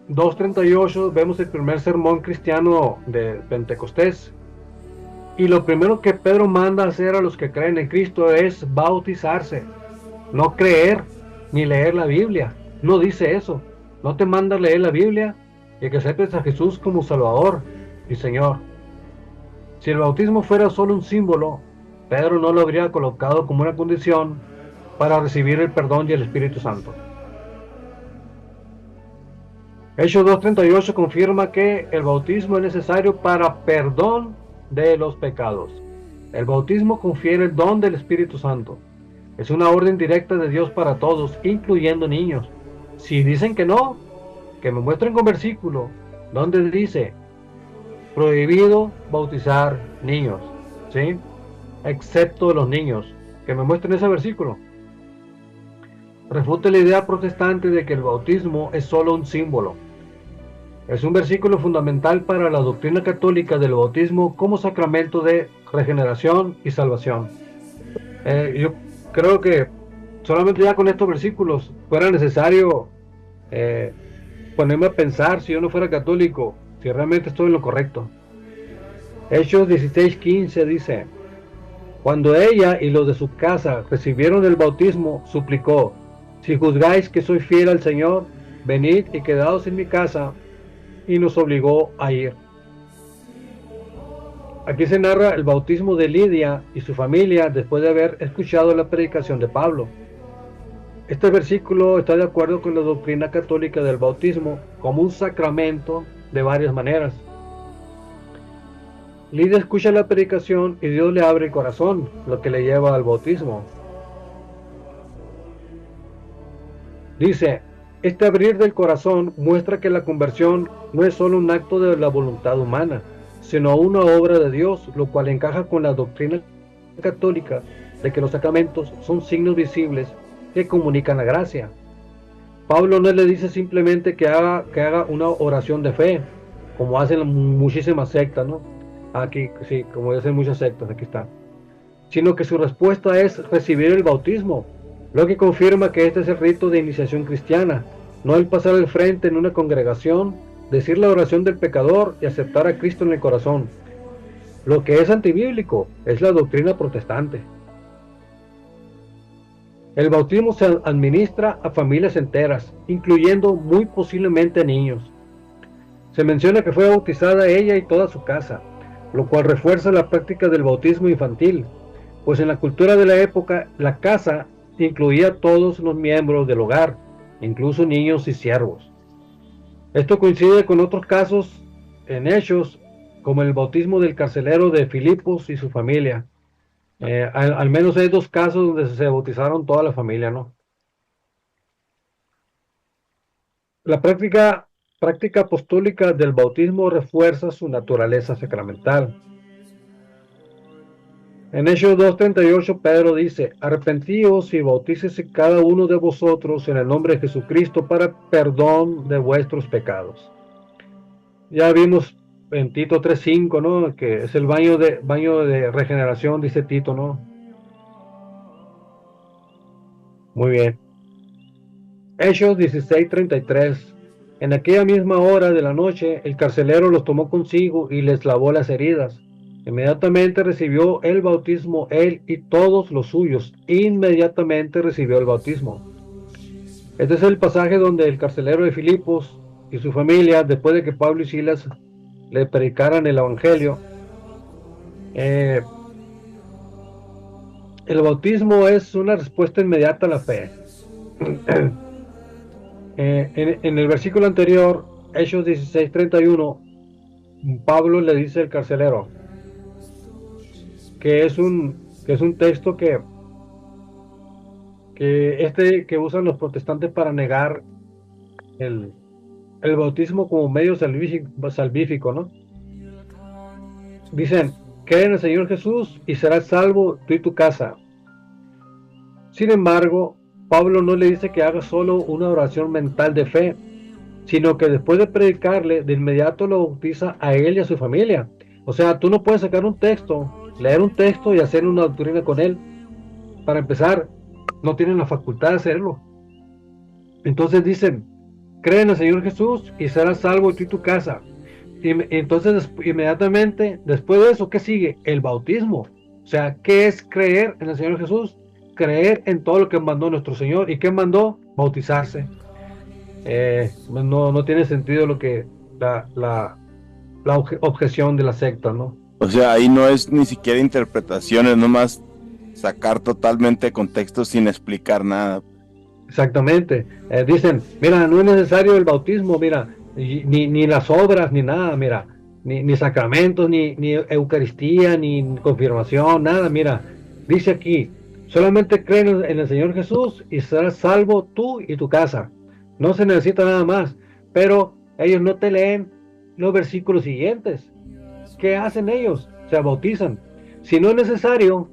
2:38 vemos el primer sermón cristiano de Pentecostés. Y lo primero que Pedro manda hacer a los que creen en Cristo es bautizarse, no creer ni leer la Biblia. No dice eso. No te manda a leer la Biblia y que aceptes a Jesús como Salvador y Señor. Si el bautismo fuera solo un símbolo, Pedro no lo habría colocado como una condición para recibir el perdón y el Espíritu Santo. Hechos 2:38 confirma que el bautismo es necesario para perdón de los pecados. El bautismo confiere el don del Espíritu Santo. Es una orden directa de Dios para todos, incluyendo niños. Si dicen que no, que me muestren con versículo donde dice prohibido bautizar niños, ¿sí? Excepto los niños. Que me muestren ese versículo. Refute la idea protestante de que el bautismo es solo un símbolo. Es un versículo fundamental para la doctrina católica del bautismo como sacramento de regeneración y salvación. Yo creo que solamente ya con estos versículos fuera necesario ponerme a pensar, si yo no fuera católico, si realmente estoy en lo correcto. Hechos 16:15 dice, cuando ella y los de su casa recibieron el bautismo, suplicó, si juzgáis que soy fiel al Señor, venid y quedaos en mi casa, y nos obligó a ir. Aquí se narra el bautismo de Lidia y su familia después de haber escuchado la predicación de Pablo. Este versículo está de acuerdo con la doctrina católica del bautismo como un sacramento de varias maneras. Lidia escucha la predicación y Dios le abre el corazón, lo que le lleva al bautismo. Dice, este abrir del corazón muestra que la conversión no es solo un acto de la voluntad humana, sino una obra de Dios, lo cual encaja con la doctrina católica de que los sacramentos son signos visibles que comunican la gracia. Pablo no le dice simplemente que haga una oración de fe, como hacen muchísimas sectas, ¿no? Aquí, sí, como dicen muchas sectas, aquí está. Sino que su respuesta es recibir el bautismo, lo que confirma que este es el rito de iniciación cristiana, no el pasar al frente en una congregación, decir la oración del pecador y aceptar a Cristo en el corazón. Lo que es antibíblico es la doctrina protestante. El bautismo se administra a familias enteras, incluyendo muy posiblemente niños. Se menciona que fue bautizada ella y toda su casa, lo cual refuerza la práctica del bautismo infantil, pues en la cultura de la época la casa incluía a todos los miembros del hogar, incluso niños y siervos. Esto coincide con otros casos en Hechos, como el bautismo del carcelero de Filipos y su familia. Al menos hay dos casos donde se bautizaron toda la familia, ¿no? La práctica apostólica del bautismo refuerza su naturaleza sacramental. En Hechos 2:38 Pedro dice, arrepentíos y bautícese cada uno de vosotros en el nombre de Jesucristo para perdón de vuestros pecados. Ya vimos en Tito 3:5, ¿no? Que es el baño de regeneración, dice Tito, ¿no? Muy bien. Hechos 16:33. En aquella misma hora de la noche, el carcelero los tomó consigo y les lavó las heridas. Inmediatamente recibió el bautismo él y todos los suyos. Inmediatamente recibió el bautismo. Este es el pasaje donde el carcelero de Filipos y su familia, después de que Pablo y Silas le predicaran el evangelio, el bautismo es una respuesta inmediata a la fe. En el versículo anterior, Hechos 16:31, Pablo le dice al carcelero que es un texto que usan los protestantes para negar el bautismo como medio salvífico, ¿no? Dicen, cree en el Señor Jesús y serás salvo tú y tu casa. Sin embargo, Pablo no le dice que haga solo una oración mental de fe, sino que después de predicarle, de inmediato lo bautiza a él y a su familia. O sea, tú no puedes sacar un texto, leer un texto y hacer una doctrina con él. Para empezar, no tienen la facultad de hacerlo. Entonces dicen, cree en el Señor Jesús y serás salvo tú y tu casa. Y entonces inmediatamente después de eso, ¿qué sigue? El bautismo. O sea, ¿qué es creer en el Señor Jesús? Creer en todo lo que mandó nuestro Señor. ¿Y qué mandó? Bautizarse. No tiene sentido lo que la objeción de la secta, ¿no? O sea, ahí no es ni siquiera interpretaciones, nomás sacar totalmente contexto sin explicar nada. Exactamente. Dicen, mira, no es necesario el bautismo, mira, ni las obras, ni nada, mira, ni sacramentos, ni Eucaristía, ni confirmación, nada, mira. Dice aquí, solamente creen en el Señor Jesús y serás salvo tú y tu casa. No se necesita nada más. Pero ellos no te leen los versículos siguientes. ¿Qué hacen ellos? Se bautizan. Si no es necesario,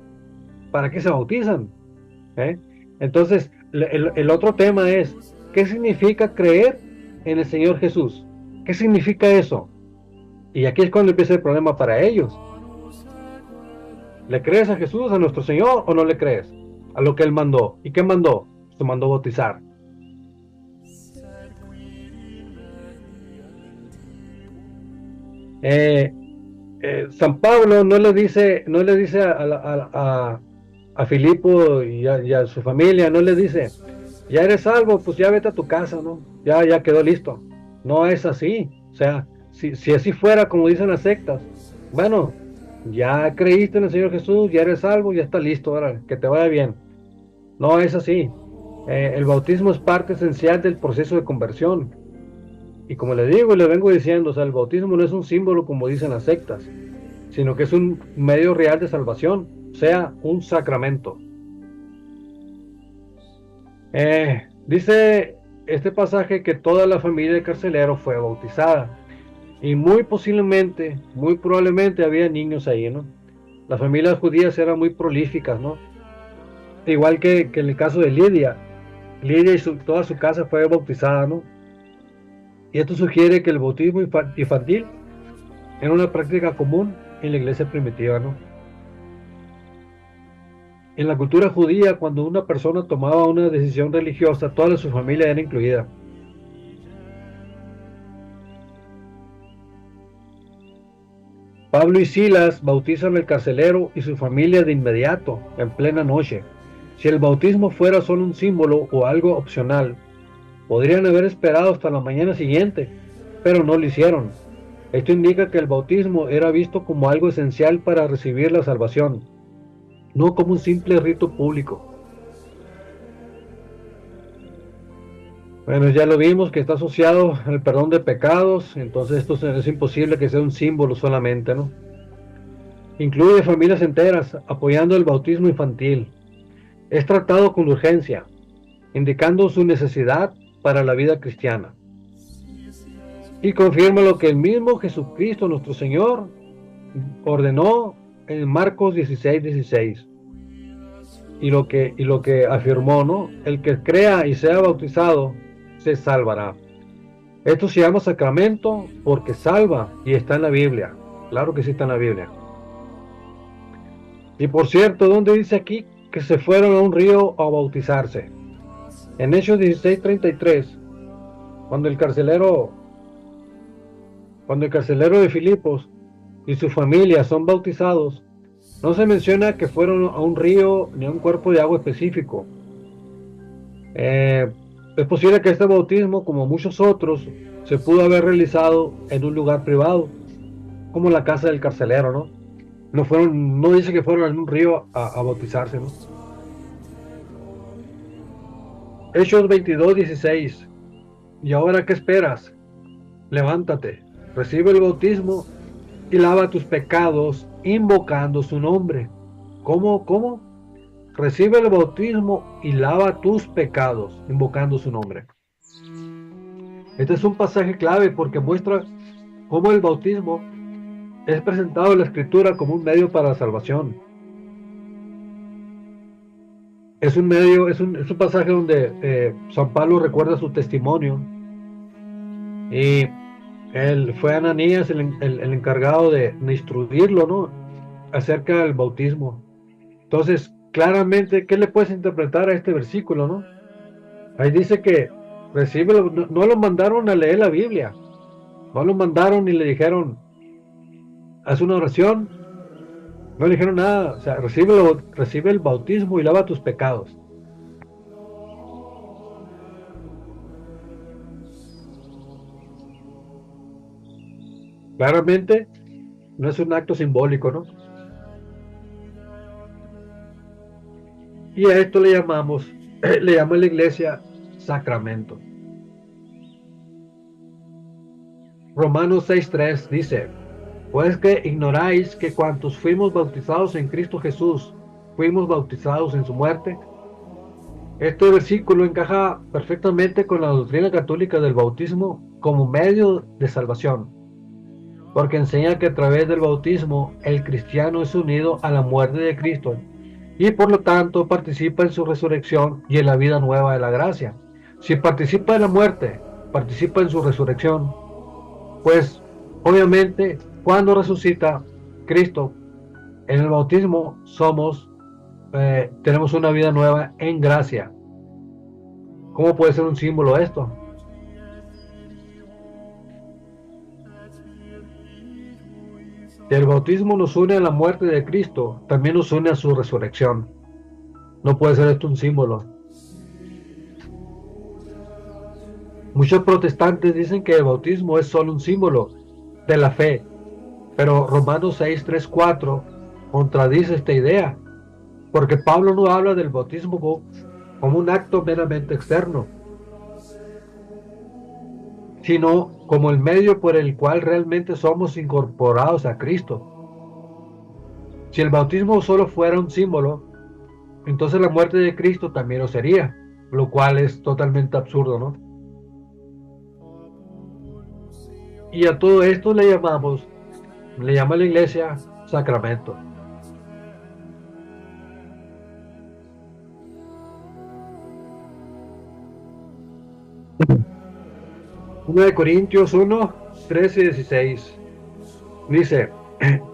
¿para qué se bautizan? Entonces, el otro tema es, ¿qué significa creer en el Señor Jesús? ¿Qué significa eso? Y aquí es cuando empieza el problema para ellos. ¿Le crees a Jesús, a nuestro Señor, o no le crees? A lo que Él mandó. ¿Y qué mandó? Se mandó bautizar. San Pablo no le dice a Filipo y a su familia, no le dice, ya eres salvo, pues ya vete a tu casa, ¿no? Ya quedó listo. No es así. O sea, si así fuera como dicen las sectas, bueno, ya creíste en el Señor Jesús, ya eres salvo, ya está listo, ahora que te vaya bien. No es así. El bautismo es parte esencial del proceso de conversión. Y como le digo y le vengo diciendo, o sea, el bautismo no es un símbolo como dicen las sectas, sino que es un medio real de salvación, o sea, un sacramento. Dice este pasaje que toda la familia del carcelero fue bautizada. Y muy probablemente había niños ahí, ¿no? Las familias judías eran muy prolíficas, ¿no? Igual que en el caso de Lidia. Lidia y toda su casa fue bautizada, ¿no? Y esto sugiere que el bautismo infantil era una práctica común en la iglesia primitiva, ¿no? En la cultura judía, cuando una persona tomaba una decisión religiosa, toda su familia era incluida. Pablo y Silas bautizan al carcelero y su familia de inmediato, en plena noche. Si el bautismo fuera solo un símbolo o algo opcional, podrían haber esperado hasta la mañana siguiente, pero no lo hicieron. Esto indica que el bautismo era visto como algo esencial para recibir la salvación, no como un simple rito público. Bueno, ya lo vimos que está asociado al perdón de pecados, entonces esto es imposible que sea un símbolo solamente, ¿no? Incluye familias enteras apoyando el bautismo infantil. Es tratado con urgencia, indicando su necesidad para la vida cristiana. Y confirma lo que el mismo Jesucristo, nuestro Señor, ordenó en Marcos 16:16. Y lo que afirmó, ¿no? El que crea y sea bautizado se salvará. Esto se llama sacramento porque salva y está en la Biblia. Claro que sí está en la Biblia. Y por cierto, ¿dónde dice aquí que se fueron a un río a bautizarse? En Hechos 16:33, Cuando el carcelero, cuando el carcelero de Filipos y su familia son bautizados, no se menciona que fueron a un río ni a un cuerpo de agua específico. Es posible que este bautismo, como muchos otros, se pudo haber realizado en un lugar privado, como la casa del carcelero, ¿no? No dice que fueron en un río a bautizarse, ¿no? Hechos 22:16. ¿Y ahora qué esperas? Levántate, recibe el bautismo y lava tus pecados invocando su nombre. ¿Cómo? Recibe el bautismo y lava tus pecados invocando su nombre. Este es un pasaje clave porque muestra cómo el bautismo es presentado en la Escritura como un medio para la salvación. Es un pasaje donde San Pablo recuerda su testimonio y él fue Ananías el encargado de instruirlo, ¿no? Acerca del bautismo. Entonces, claramente, ¿qué le puedes interpretar a este versículo, no? Ahí dice que no lo mandaron a leer la Biblia, no lo mandaron y le dijeron, haz una oración, no le dijeron nada, o sea, recibe el bautismo y lava tus pecados. Claramente, no es un acto simbólico, ¿no? Y a esto le llama la iglesia sacramento. Romanos 6:3 dice, pues que ignoráis que cuantos fuimos bautizados en Cristo Jesús, fuimos bautizados en su muerte. Este versículo encaja perfectamente con la doctrina católica del bautismo como medio de salvación, porque enseña que a través del bautismo el cristiano es unido a la muerte de Cristo y por lo tanto participa en su resurrección y en la vida nueva de la gracia. Si participa en la muerte, participa en su resurrección, pues obviamente cuando resucita Cristo en el bautismo tenemos una vida nueva en gracia. ¿Cómo puede ser un símbolo esto? Si el bautismo nos une a la muerte de Cristo, también nos une a su resurrección. No puede ser esto un símbolo. Muchos protestantes dicen que el bautismo es solo un símbolo de la fe, pero Romanos 6:3-4 contradice esta idea, porque Pablo no habla del bautismo como un acto meramente externo, sino como el medio por el cual realmente somos incorporados a Cristo. Si el bautismo solo fuera un símbolo, entonces la muerte de Cristo también lo sería, lo cual es totalmente absurdo, ¿no? Y a todo esto le llama la iglesia sacramento. 1 Corintios 1:13-16 dice,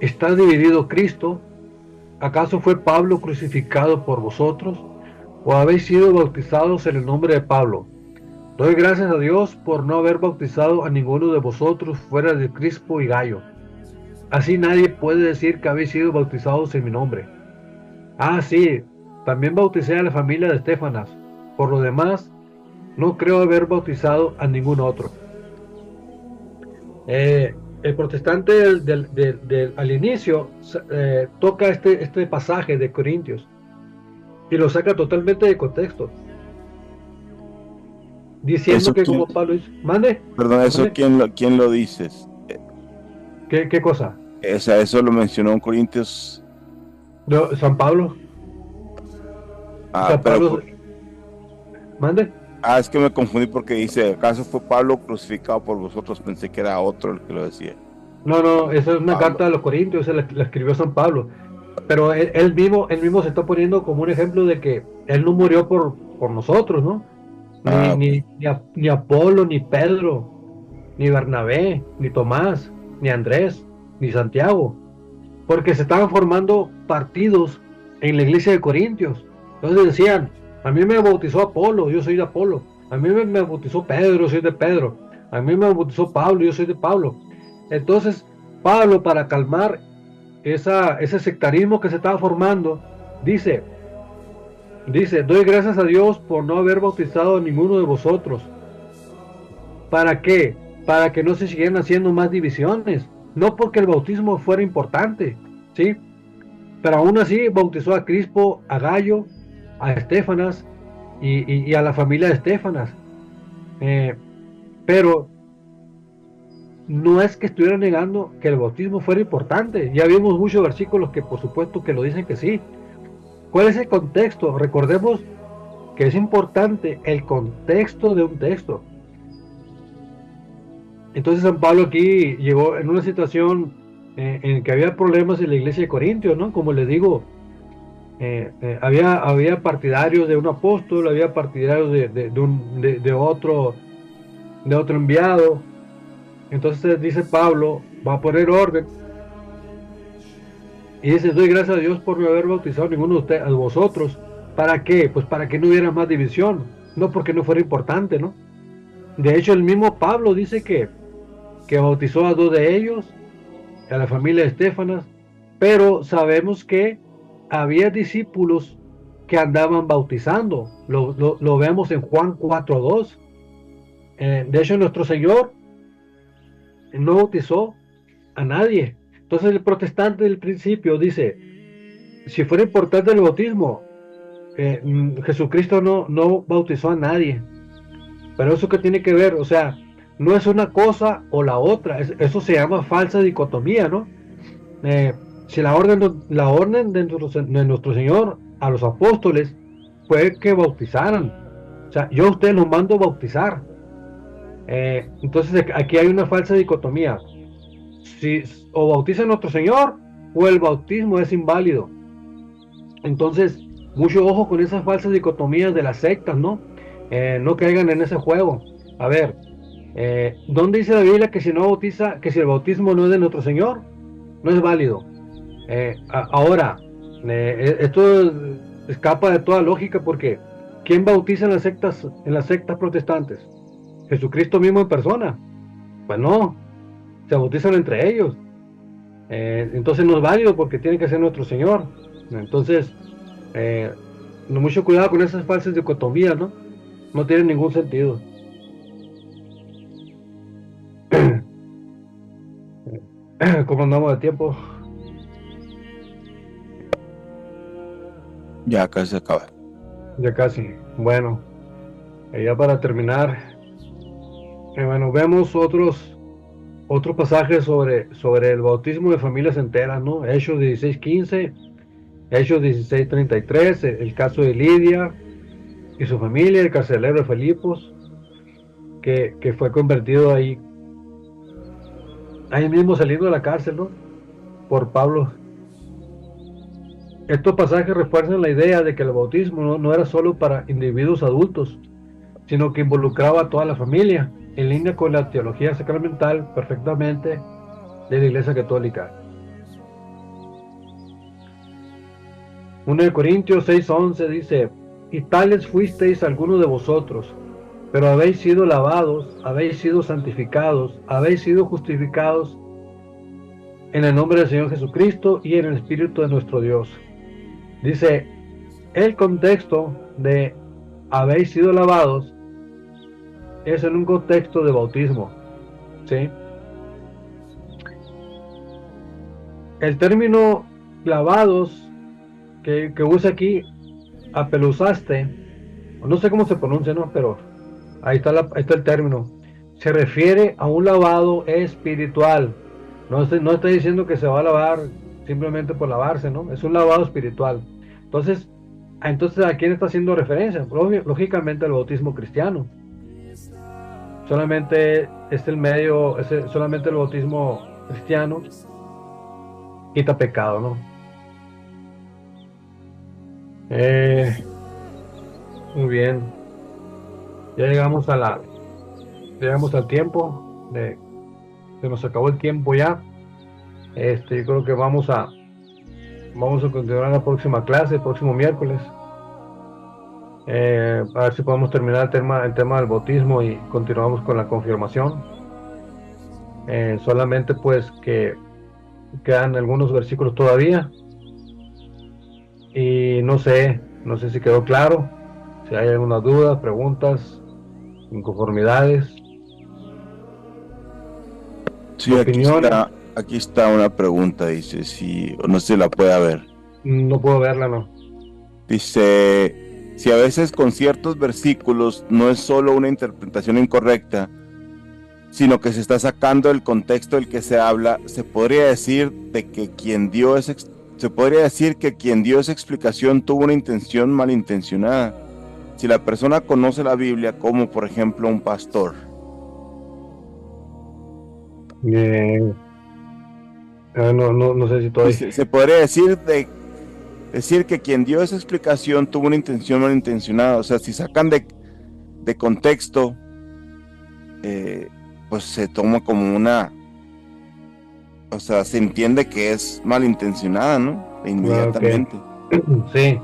¿está dividido Cristo? ¿Acaso fue Pablo crucificado por vosotros? ¿O habéis sido bautizados en el nombre de Pablo? Doy gracias a Dios por no haber bautizado a ninguno de vosotros fuera de Crispo y Gayo. Así nadie puede decir que habéis sido bautizados en mi nombre. Ah, sí, también bauticé a la familia de Estefanas. Por lo demás, no creo haber bautizado a ningún otro. El protestante al inicio toca este pasaje de Corintios y lo saca totalmente de contexto, diciendo que como Pablo dice, mande. Perdón, ¿eso quién lo dices? ¿Qué cosa? Eso lo mencionó en Corintios. No, San Pablo. San Pablo. ¿Mande? Es que me confundí porque dice, ¿acaso fue Pablo crucificado por vosotros? Pensé que era otro el que lo decía. No, esa es una carta de los Corintios, la escribió San Pablo. Pero él mismo se está poniendo como un ejemplo de que él no murió por nosotros, ¿no? Ni Apolo, ni Pedro, ni Bernabé, ni Tomás, ni Andrés, ni Santiago. Porque se estaban formando partidos en la iglesia de Corintios. Entonces decían, a mí me bautizó Apolo, yo soy de Apolo. A mí me bautizó Pedro, yo soy de Pedro. A mí me bautizó Pablo, yo soy de Pablo. Entonces, Pablo, para calmar ese sectarismo que se estaba formando, dice, doy gracias a Dios por no haber bautizado a ninguno de vosotros. ¿Para qué? Para que no se siguieran haciendo más divisiones. No porque el bautismo fuera importante, ¿sí? Pero aún así bautizó a Crispo, a Gallo, a Estefanas y a la familia de Estefanas. Pero no es que estuviera negando que el bautismo fuera importante. Ya vimos muchos versículos que por supuesto que lo dicen que sí. ¿Cuál es el contexto? Recordemos que es importante el contexto de un texto. Entonces San Pablo aquí llegó en una situación en que había problemas en la iglesia de Corintios, ¿no? Como les digo, había partidarios de un apóstol, había partidarios de otro enviado. Entonces dice Pablo, va a poner orden y dice, doy gracias a Dios por no haber bautizado a ninguno de ustedes, a vosotros. ¿Para qué? Pues para que no hubiera más división, no porque no fuera importante, ¿no? De hecho, el mismo Pablo dice que bautizó a 2 de ellos, a la familia de Estefanas, pero sabemos que había discípulos que andaban bautizando. Lo vemos en Juan 4:2. De hecho, nuestro Señor no bautizó a nadie. Entonces el protestante del principio dice, si fuera importante el bautismo, Jesucristo no bautizó a nadie. Pero eso que tiene que ver, o sea, no es una cosa o la otra, eso se llama falsa dicotomía, ¿no? Si la orden de nuestro Señor a los apóstoles fue que bautizaran. O sea, yo a ustedes los mando a bautizar. Entonces aquí hay una falsa dicotomía. Si o bautiza a nuestro Señor o el bautismo es inválido. Entonces, mucho ojo con esas falsas dicotomías de las sectas, ¿no? No caigan en ese juego. A ver, ¿dónde dice la Biblia que si no bautiza, que si el bautismo no es de nuestro Señor, no es válido? Ahora, esto escapa de toda lógica porque ¿quién bautiza en las sectas protestantes? ¿Jesucristo mismo en persona? Pues no, se bautizan entre ellos. Entonces no es válido porque tiene que ser nuestro Señor. Entonces, mucho cuidado con esas falsas dicotomías, ¿no? No tienen ningún sentido. ¿Cómo andamos de tiempo? Ya casi se acaba. Ya casi. Bueno, ya para terminar, bueno, vemos otros pasajes sobre el bautismo de familias enteras, ¿no? Hechos 16:15, Hechos 16:33, el caso de Lidia y su familia, el carcelero de Filipos, que fue convertido ahí mismo saliendo de la cárcel, ¿no? Por Pablo. Estos pasajes refuerzan la idea de que el bautismo no era solo para individuos adultos, sino que involucraba a toda la familia, en línea con la teología sacramental perfectamente de la Iglesia Católica. 1 de Corintios 6:11 dice, y tales fuisteis algunos de vosotros, pero habéis sido lavados, habéis sido santificados, habéis sido justificados en el nombre del Señor Jesucristo y en el Espíritu de nuestro Dios. Dice, el contexto de habéis sido lavados es en un contexto de bautismo, ¿sí? El término lavados que usa aquí, apelusaste, no sé cómo se pronuncia, ¿no? Pero ahí está el término. Se refiere a un lavado espiritual. No está diciendo que se va a lavar simplemente por lavarse, ¿no? Es un lavado espiritual. Entonces ¿a quién está haciendo referencia? Lógicamente al bautismo cristiano. Solamente solamente el bautismo cristiano quita pecado, ¿no? Muy bien. Ya llegamos al tiempo. Se nos acabó el tiempo ya. Yo creo que vamos a continuar la próxima clase, el próximo miércoles. A ver si podemos terminar el tema del bautismo y continuamos con la confirmación. Solamente pues que quedan algunos versículos todavía y no sé si quedó claro, si hay algunas dudas, preguntas, inconformidades, Sí, opiniones. aquí está una pregunta, dice, si, no sé si la puede ver. No puedo verla, no. Dice, si a veces con ciertos versículos no es solo una interpretación incorrecta, sino que se está sacando del contexto del que se habla, se podría decir que quien dio esa explicación tuvo una intención malintencionada. Si la persona conoce la Biblia, como por ejemplo un pastor, Eh, no sé si estoy. dice, se podría decir que quien dio esa explicación tuvo una intención malintencionada. O sea, si sacan de contexto, eh, pues se toma como o sea, se entiende que es malintencionada, ¿no? Ah, ok. Inmediatamente. Sí,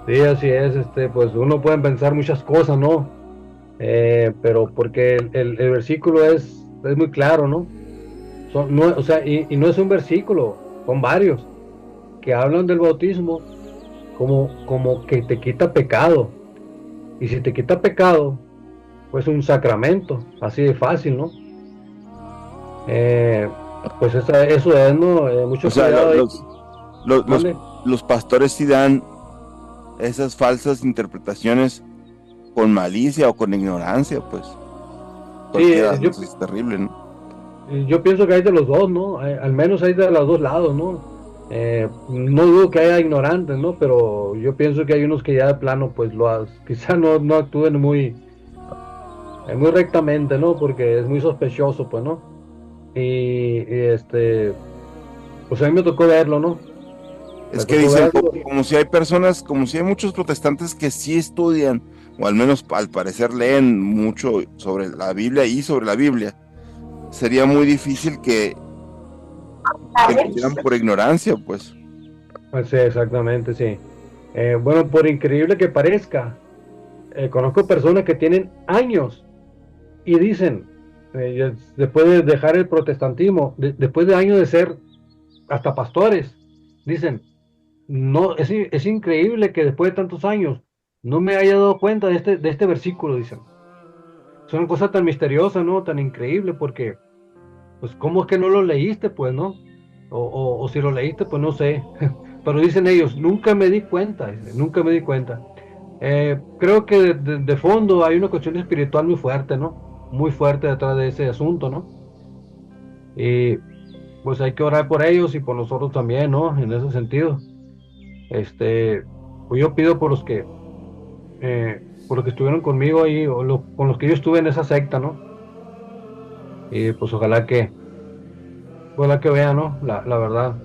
sí, así es. Pues uno puede pensar muchas cosas, ¿no? Pero porque el versículo es muy claro, ¿no? No, o sea, y no es un versículo, son varios que hablan del bautismo como que te quita pecado. Y si te quita pecado, pues un sacramento, así de fácil, ¿no? Eh, pues eso es, ¿no? O Mucho sea, cuidado ahí. los, los, Mande. los pastores sí dan esas falsas interpretaciones con malicia o con ignorancia, pues cualquiera Sí, de los dos es terrible, ¿no? yo pienso que hay de los dos, ¿no? Al menos hay de los dos lados, ¿no? No dudo que haya ignorantes, ¿no? Pero yo pienso que hay unos que ya de plano, pues quizá no actúen muy rectamente, ¿no? Porque es muy sospechoso, pues, ¿no? Pues a mí me tocó verlo, ¿no? Es Me que tocó dicen verlo. como si hay personas, como si hay muchos protestantes que sí estudian, o al menos al parecer leen mucho sobre la Biblia y sobre la Biblia. Sería muy difícil que lo hicieran por ignorancia, pues. Sí, exactamente, sí. Bueno, por increíble que parezca, conozco personas que tienen años y dicen, después de dejar el protestantismo, después de años de ser hasta pastores, dicen, no, es increíble que después de tantos años no me haya dado cuenta de este versículo, dicen. Es una cosa tan misteriosa, ¿no? Tan increíble, porque, pues, ¿cómo es que no lo leíste, pues, no? O si lo leíste, pues no sé. Pero dicen ellos, nunca me di cuenta, nunca me di cuenta. Creo que de fondo hay una cuestión espiritual muy fuerte, ¿no? Muy fuerte detrás de ese asunto, ¿no? Y pues hay que orar por ellos y por nosotros también, ¿no? En ese sentido. Pues yo pido por los que estuvieron conmigo ahí, con los que yo estuve en esa secta, ¿no? Y pues ojalá que vean, ¿no? La verdad.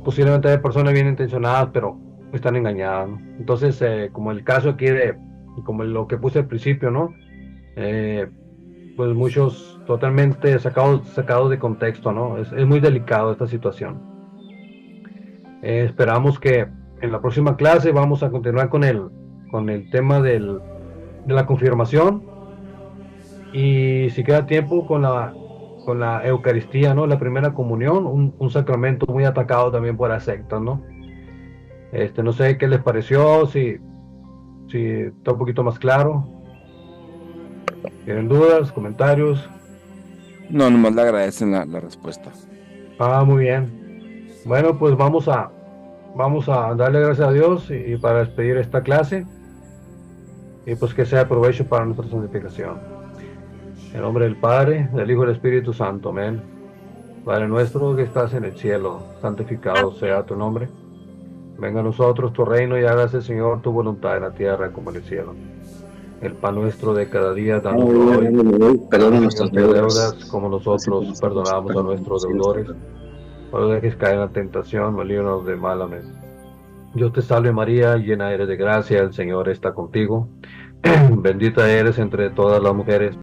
Posiblemente hay personas bien intencionadas, pero están engañadas, ¿no? Entonces, como el caso aquí como lo que puse al principio, ¿no? Eh, pues muchos totalmente sacados de contexto, ¿no? Es muy delicado esta situación. Esperamos que en la próxima clase vamos a continuar con el tema de la confirmación y si queda tiempo con la Eucaristía, ¿no? La primera comunión, un sacramento muy atacado también por las sectas, ¿no? No sé qué les pareció, si está un poquito más claro. ¿Tienen dudas, comentarios? No, nomás le agradecen la respuesta. Muy bien. Bueno, pues vamos a darle gracias a Dios y para despedir esta clase y pues que sea de provecho para nuestra santificación. En nombre del Padre, del Hijo y del Espíritu Santo. Amén. Padre nuestro que estás en el cielo, santificado sea tu nombre. Venga a nosotros tu reino y hágase, Señor, tu voluntad en la tierra como en el cielo. El pan nuestro de cada día, danoslo hoy. Perdona Danos nuestras nuestras deudas, deudas como así como nosotros nosotros perdonamos a nuestros perdonamos a los que deudores. No nos dejes caer en la tentación, no líbranos de mal. Amén. Dios te salve María, llena eres de gracia, el Señor está contigo. Bendita eres entre todas las mujeres